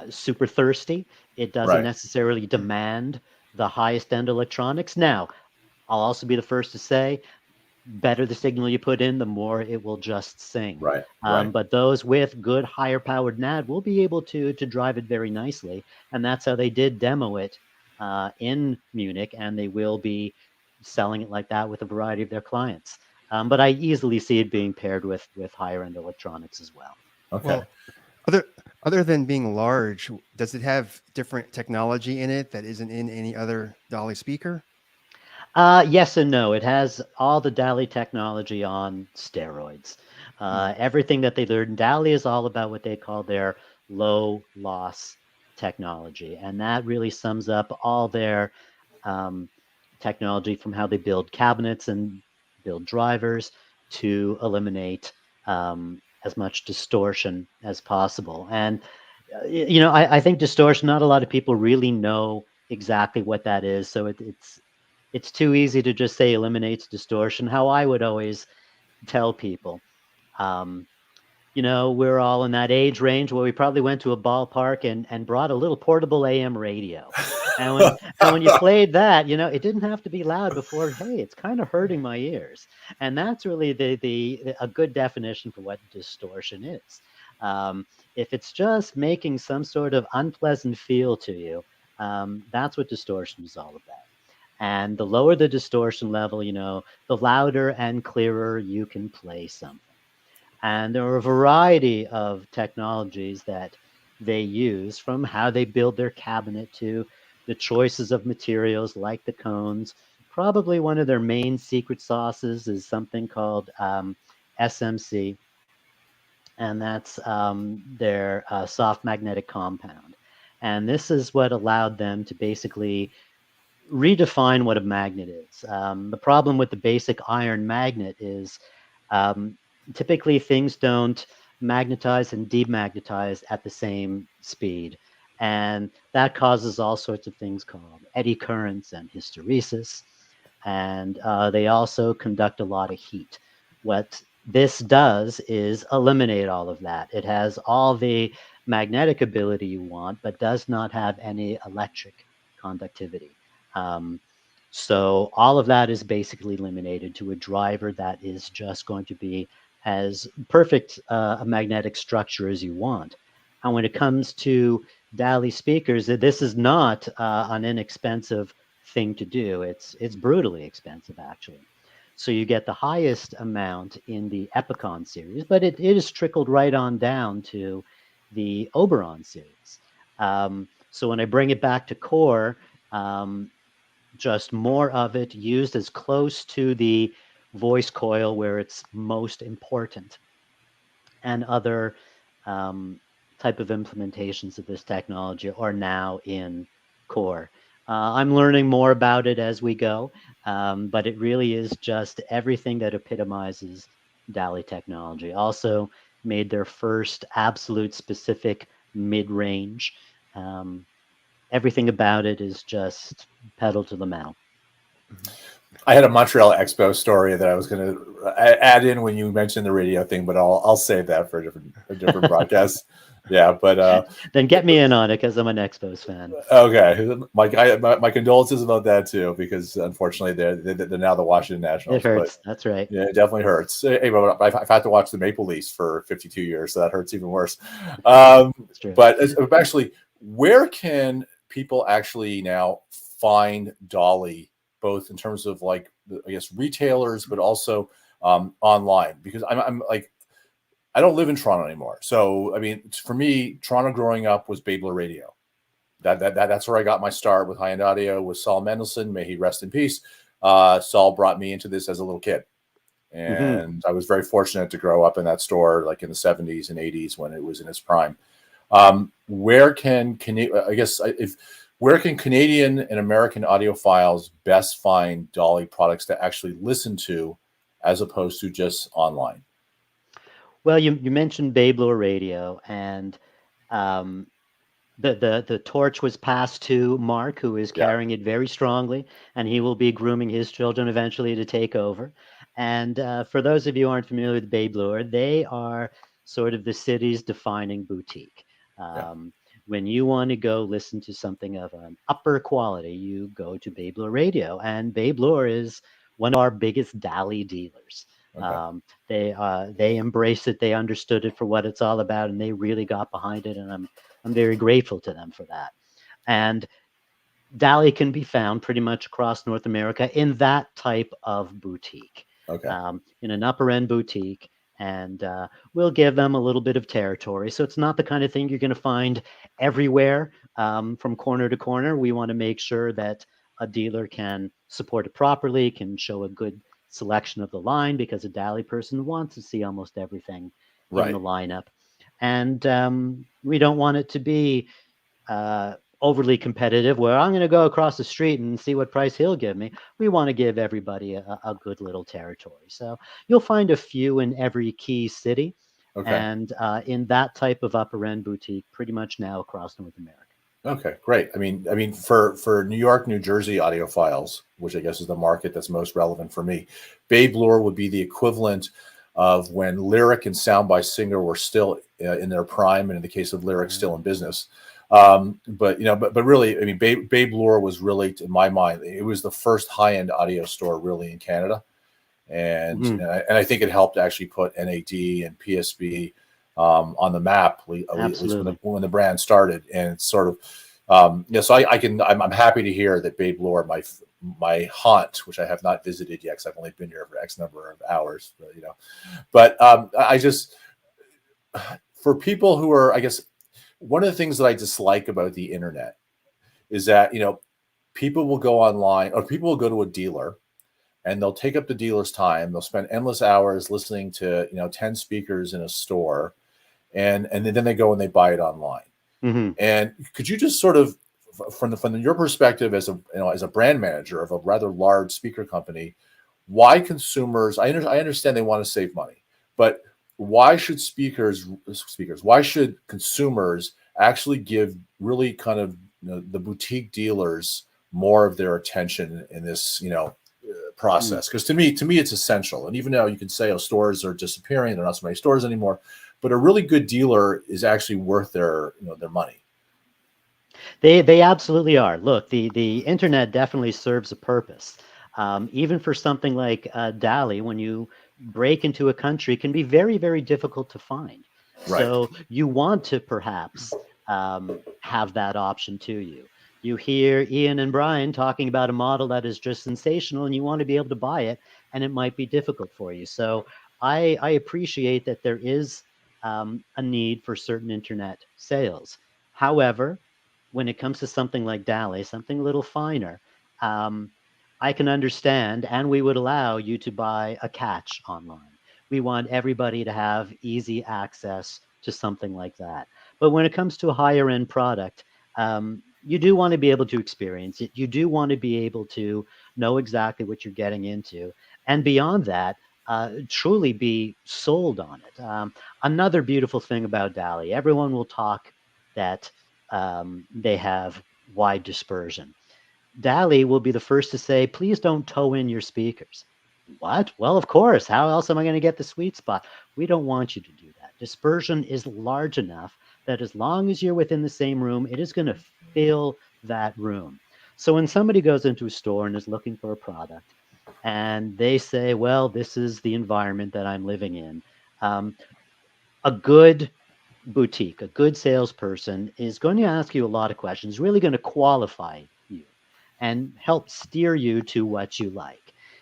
super thirsty. It doesn't Right. necessarily demand the highest end electronics. Now, I'll also be the first to say, better the signal you put in, the more it will just sing. Right. Right. But those with good higher powered NAD will be able to drive it very nicely. And that's how they did demo it in Munich, and they will be selling it like that with a variety of their clients. But I easily see it being paired with higher end electronics as well. Okay. Well, other than being large, does it have different technology in it that isn't in any other Dolly speaker? Yes and no. It has all the DALI technology on steroids. Everything that they learned, DALI is all about what they call their low loss technology. And that really sums up all their technology, from how they build cabinets and build drivers to eliminate as much distortion as possible. And, I think distortion, not a lot of people really know exactly what that is. So it's too easy to just say eliminates distortion. How I would always tell people, we're all in that age range where we probably went to a ballpark and brought a little portable AM radio. And when you played that, it didn't have to be loud before, hey, it's kind of hurting my ears. And that's really a good definition for what distortion is. If it's just making some sort of unpleasant feel to you, that's what distortion is all about. And the lower the distortion level, the louder and clearer you can play something. And there are a variety of technologies that they use, from how they build their cabinet to the choices of materials like the cones. Probably one of their main secret sauces is something called SMC, and that's their soft magnetic compound. And this is what allowed them to basically redefine what a magnet is. The problem with the basic iron magnet is typically things don't magnetize and demagnetize at the same speed. And that causes all sorts of things called eddy currents and hysteresis. And they also conduct a lot of heat. What this does is eliminate all of that. It has all the magnetic ability you want, but does not have any electric conductivity. So all of that is basically eliminated to a driver that is just going to be as perfect a magnetic structure as you want. And when it comes to DALI speakers, this is not an inexpensive thing to do. It's brutally expensive, actually. So you get the highest amount in the Opticon series, but it is trickled right on down to the Oberon series. So when I bring it back to core, just more of it used as close to the voice coil where it's most important, and other type of implementations of this technology are now in core. I'm learning more about it as we go, but it really is just everything that epitomizes DALI technology. Also made their first absolute specific mid-range. Everything about it is just pedal to the metal. I had a Montreal Expo story that I was going to add in when you mentioned the radio thing, but I'll save that for a different broadcast. Yeah, but then get me in on it, because I'm an Expos fan. Okay, my condolences about that too, because unfortunately they're now the Washington Nationals. It hurts. But, that's right. Yeah, it definitely hurts. Hey, but I've had to watch the Maple Leafs for 52 years, so that hurts even worse. But actually, where can people actually now find Dolly, both in terms of like, I guess, retailers, but also online? Because I'm like, I don't live in Toronto anymore. So, I mean, for me, Toronto growing up was Babler Radio. That's where I got my start with high-end audio, with Saul Mendelson. May he rest in peace. Saul brought me into this as a little kid. And I was very fortunate to grow up in that store, like in the 70s and 80s when it was in its prime. Where can where can Canadian and American audiophiles best find Dolly products to actually listen to, as opposed to just online? Well, you mentioned Babe Lure Radio, and um, the torch was passed to Mark, who is Yeah. carrying it very strongly, and he will be grooming his children eventually to take over. And for those of you who aren't familiar with Babe Lure, they are sort of the city's defining boutique. Yeah. When you want to go listen to something of an upper quality, you go to Babe Lure Radio, and Babe Lure is one of our biggest DALI dealers. Okay. They embrace it, they understood it for what it's all about, and they really got behind it. And I'm very grateful to them for that. And DALI can be found pretty much across North America in that type of boutique, Okay. In an upper end boutique. And we'll give them a little bit of territory. So it's not the kind of thing you're going to find everywhere from corner to corner. We want to make sure that a dealer can support it properly, can show a good selection of the line, because a DALI person wants to see almost everything in the lineup. And we don't want it to be overly competitive where I'm going to go across the street and see what price he'll give me. We want to give everybody a good little territory. So you'll find a few in every key city. Okay. And in that type of upper end boutique, pretty much now across North America. Okay, great. I mean, for New York, New Jersey audiophiles, which I guess is the market that's most relevant for me, Babe Lure would be the equivalent of when Lyric and Sound by Singer were still in their prime, and in the case of Lyric, still in business. But really, I mean, Babe Lure was really, in my mind, it was the first high-end audio store really in Canada, and I think it helped actually put NAD and PSB on the map, at least when the brand started. And it's sort of, so I'm happy to hear that Babe Lure, my haunt, which I have not visited yet because I've only been here for X number of hours, but I just, for people who are, I guess, one of the things that I dislike about the internet is that, people will go online, or people will go to a dealer and they'll take up the dealer's time. They'll spend endless hours listening to, 10 speakers in a store. And then they go and they buy it online. And could you just sort of, from your perspective as a brand manager of a rather large speaker company, why consumers? I understand they want to save money, but why should why should consumers actually give really kind of the boutique dealers more of their attention in this process? Because to me it's essential. And even though you can say, stores are disappearing, there are not so many stores anymore, but a really good dealer is actually worth their money. They absolutely are. Look, the internet definitely serves a purpose. Even for something like DALI, when you break into a country, can be very, very difficult to find. Right. So you want to perhaps have that option to you. You hear Ian and Brian talking about a model that is just sensational, and you want to be able to buy it, and it might be difficult for you. So I appreciate that there is a need for certain internet sales. However, when it comes to something like DALI, something a little finer, I can understand, and we would allow you to buy a catch online. We want everybody to have easy access to something like that. But when it comes to a higher end product, you do want to be able to experience it. You do want to be able to know exactly what you're getting into. And beyond that, truly be sold on it. Another beautiful thing about DALI, everyone will talk that they have wide dispersion. DALI will be the first to say, please don't toe in your speakers. What? Well, of course. How else am I going to get the sweet spot? We don't want you to do that. Dispersion is large enough that as long as you're within the same room, it is going to fill that room. So when somebody goes into a store and is looking for a product, and they say, well, this is the environment that I'm living in, a good boutique, a good salesperson is going to ask you a lot of questions, really going to qualify you and help steer you to what you like.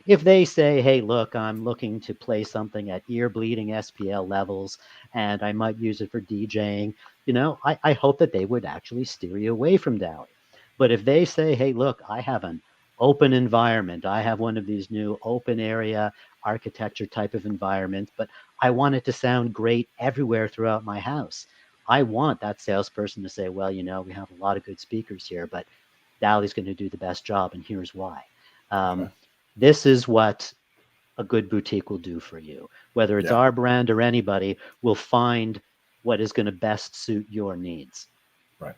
If they say, hey, look, I'm looking to play something at ear bleeding SPL levels, and I might use it for DJing, I hope that they would actually steer you away from DALI. But if they say, hey, look, I have an open environment, I have one of these new open area architecture type of environments, but I want it to sound great everywhere throughout my house, I want that salesperson to say, well, we have a lot of good speakers here, but DALI's going to do the best job, and here's why. Okay. This is what a good boutique will do for you. Whether it's Yeah. our brand or anybody, will find what is going to best suit your needs. Right.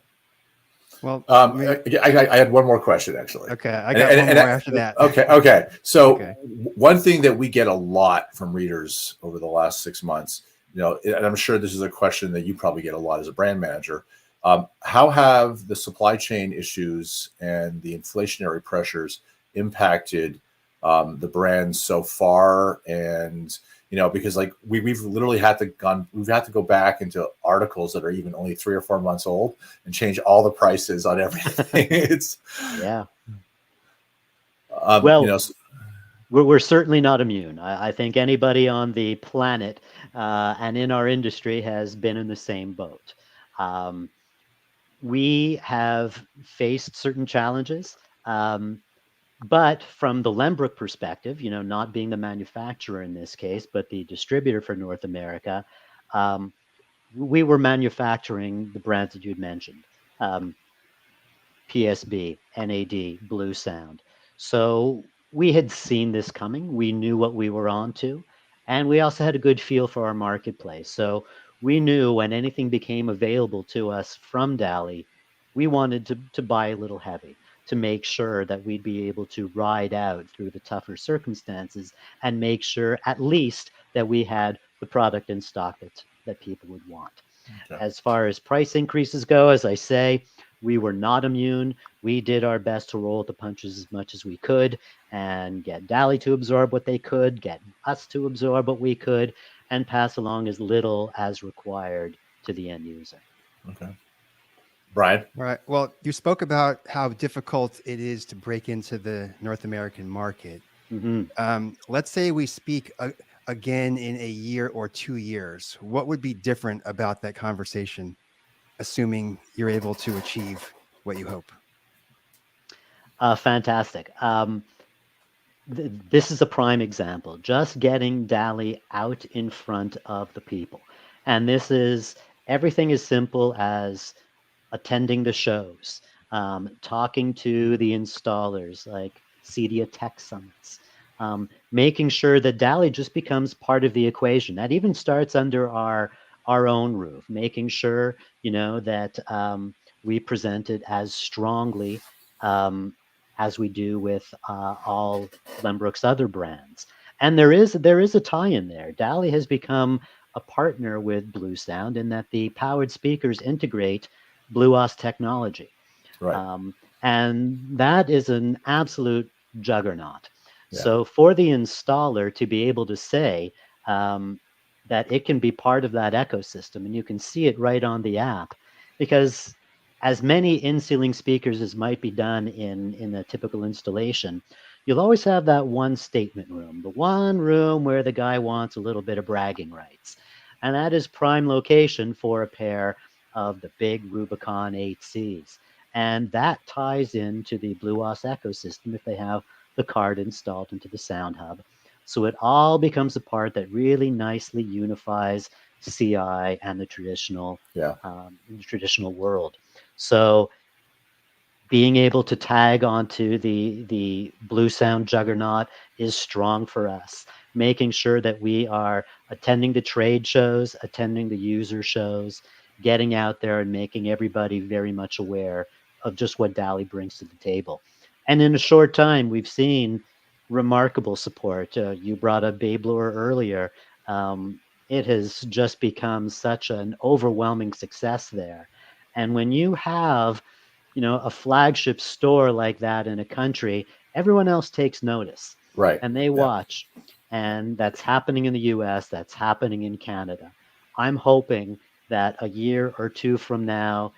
Well, I had one more question, actually. Okay, I got one more after that. Okay. So Okay. one thing that we get a lot from readers over the last 6 months, and I'm sure this is a question that you probably get a lot as a brand manager. How have the supply chain issues and the inflationary pressures impacted the brand so far? And because like we've literally had to go back into articles that are even only 3 or 4 months old and change all the prices on everything. It's Yeah. well, we're certainly not immune. I think anybody on the planet and in our industry has been in the same boat. We have faced certain challenges. But from the Lembrook perspective, not being the manufacturer in this case, but the distributor for North America, we were manufacturing the brands that you'd mentioned, PSB, NAD, Blue Sound. So we had seen this coming. We knew what we were on to, and we also had a good feel for our marketplace. So we knew when anything became available to us from DALI, we wanted to buy a little heavy, to make sure that we'd be able to ride out through the tougher circumstances and make sure at least that we had the product in stock that people would want. Okay. As far as price increases go, as I say, we were not immune. We did our best to roll the punches as much as we could and get DALI to absorb what they could, get us to absorb what we could, and pass along as little as required to the end user. Okay. Brian? Right. Well, you spoke about how difficult it is to break into the North American market. Let's say we speak again in a year or 2 years. What would be different about that conversation, assuming you're able to achieve what you hope? Fantastic. This is a prime example. Just getting DALI out in front of the people. And this is everything as simple as attending the shows, talking to the installers like CEDIA Tech Summits, making sure that DALI just becomes part of the equation. That even starts under our own roof, making sure, that we present it as strongly as we do with all Lembrook's other brands. And there is a tie-in there. DALI has become a partner with Blue Sound in that the powered speakers integrate BlueOS technology. Right. And that is an absolute juggernaut. Yeah. So for the installer to be able to say that it can be part of that ecosystem, and you can see it right on the app, because as many in-ceiling speakers as might be done in a typical installation, you'll always have that one statement room, the one room where the guy wants a little bit of bragging rights. And that is prime location for a pair of the big Rubicon 8Cs. And that ties into the BlueOS ecosystem if they have the card installed into the Sound Hub. So it all becomes a part that really nicely unifies CI and the traditional world. So being able to tag onto the Blue Sound juggernaut is strong for us. Making sure that we are attending the trade shows, attending the user shows, getting out there and making everybody very much aware of just what DALI brings to the table. And in a short time, we've seen remarkable support. You brought up Babe Lure earlier. It has just become such an overwhelming success there. And when you have, a flagship store like that in a country, everyone else takes notice. Right. And they watch. And that's happening in the US, that's happening in Canada. I'm hoping that a year or two from now,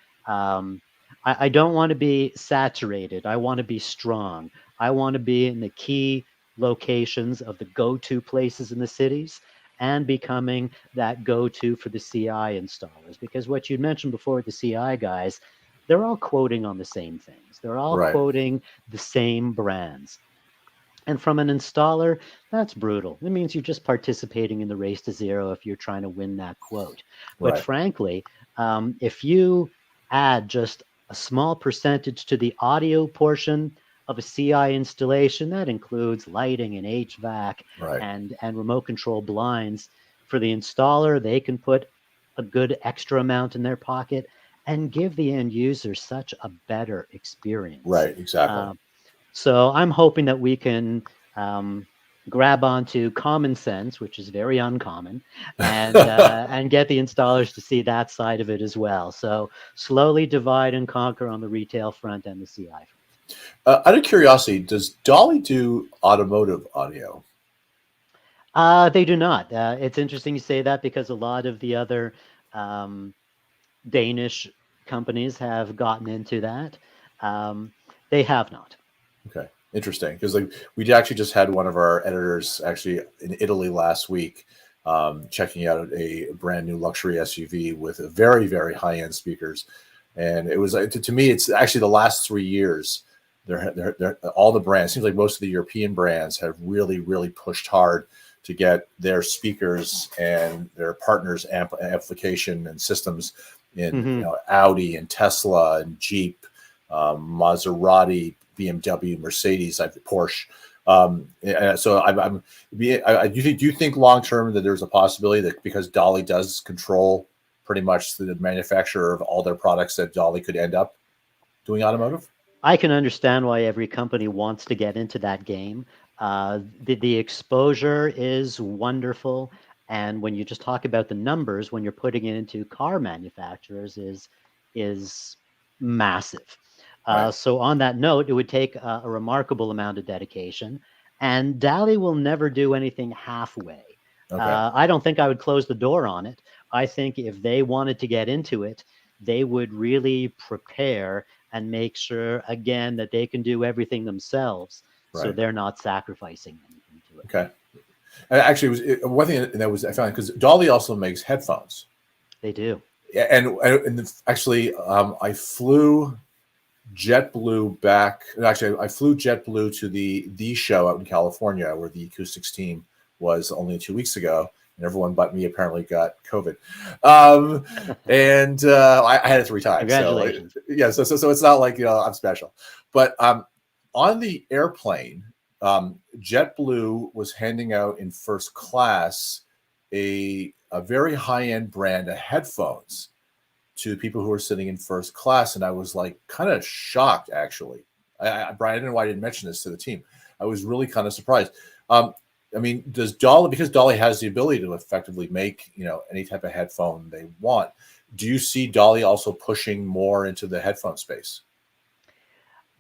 I don't want to be saturated. I want to be strong. I want to be in the key locations of the go-to places in the cities and becoming that go-to for the CI installers. Because what you mentioned before with the CI guys, they're all quoting on the same things. They're all quoting the same brands. And from an installer, that's brutal. It means you're just participating in the race to zero if you're trying to win that quote. But Right. frankly, if you add just a small percentage to the audio portion of a CI installation, that includes lighting and HVAC Right. and remote control blinds. For the installer, they can put a good extra amount in their pocket and give the end user such a better experience. Right. Exactly. So I'm hoping that we can grab onto common sense, which is very uncommon, and get the installers to see that side of it as well. So slowly divide and conquer on the retail front and the CI front. Out of curiosity, does Dolly do automotive audio? They do not. It's interesting you say that because a lot of the other um, Danish companies have gotten into that. They have not. Okay, interesting. Because like we actually just had one of our editors actually in Italy last week, checking out a brand new luxury SUV with a very, very high end speakers, and it was to me, it's actually the last 3 years. They're all the brands. Seems like most of the European brands have really, really pushed hard to get their speakers and their partners' amplification and systems in Audi and Tesla and Jeep, Maserati, BMW, Mercedes, Porsche. So do you think long term that there's a possibility that because Dolly does control pretty much the manufacturer of all their products, that Dolly could end up doing automotive? I can understand why every company wants to get into that game. The exposure is wonderful, and when you just talk about the numbers, when you're putting it into car manufacturers, is massive. Right. So on that note, it would take a remarkable amount of dedication, and DALI will never do anything halfway. Okay. I don't think I would close the door on it. I think if they wanted to get into it, they would really prepare and make sure, again, that they can do everything themselves, so Right. they're not sacrificing anything to it. Okay. Actually, one thing that was I found, because Dolly also makes headphones. They do. And actually, I flew JetBlue back. Actually, I flew JetBlue to the show out in California where the eCoustics team was only 2 weeks ago, and everyone but me apparently got COVID. And I had it 3 times. Congratulations. So it's not like I'm special, but on the airplane, JetBlue was handing out in first class a very high-end brand of headphones to people who were sitting in first class, and I was like kind of shocked, actually. Brian, I don't know why I didn't mention this to the team. I was really kind of surprised. I mean, does Dolly, because Dolly has the ability to effectively make any type of headphone they want, do you see Dolly also pushing more into the headphone space?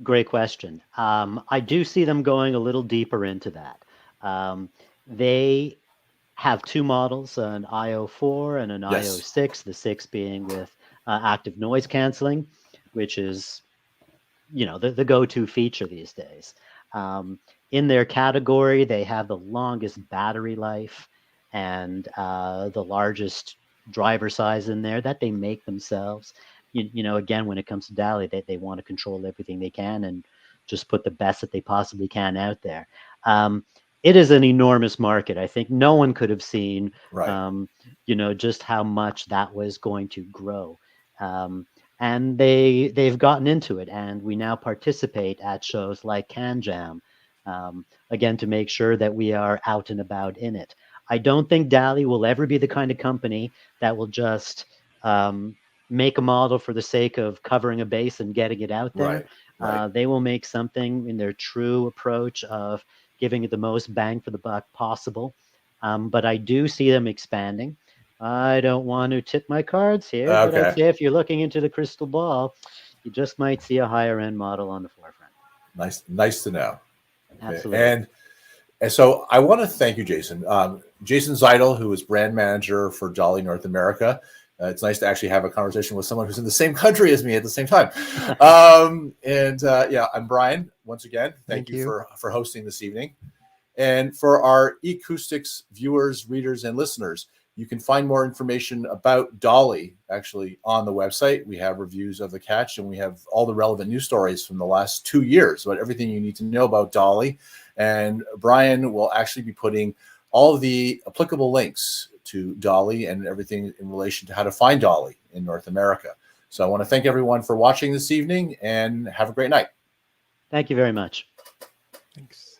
Great question. I do see them going a little deeper into that. They have 2 models, an IO4 and an Yes. IO6, the 6 being with active noise canceling, which is, the go-to feature these days. In their category, they have the longest battery life and the largest driver size in there that they make themselves. Again, when it comes to DALI, they want to control everything they can and just put the best that they possibly can out there. It is an enormous market. I think no one could have seen, Right. Just how much that was going to grow. And they've gotten into it, and we now participate at shows like CanJam, again, to make sure that we are out and about in it. I don't think DALI will ever be the kind of company that will just make a model for the sake of covering a base and getting it out there. Right. They will make something in their true approach of giving it the most bang for the buck possible. But I do see them expanding. I don't want to tip my cards here, but I'd say if you're looking into the crystal ball, you just might see a higher end model on the forefront. Nice to know. Absolutely. And so I want to thank you, Jason. Jason Zidle, who is brand manager for Dolly North America. It's nice to actually have a conversation with someone who's in the same country as me at the same time. I'm Brian. Once again, thank you for hosting this evening. And for our eCoustics viewers, readers, and listeners, You can find more information about Dolly actually on the website. We have reviews of the catch, and we have all the relevant news stories from the last 2 years about everything you need to know about Dolly. And Brian will actually be putting all the applicable links to Dolly and everything in relation to how to find Dolly in North America. So I want to thank everyone for watching this evening, and have a great night. Thank you very much. Thanks.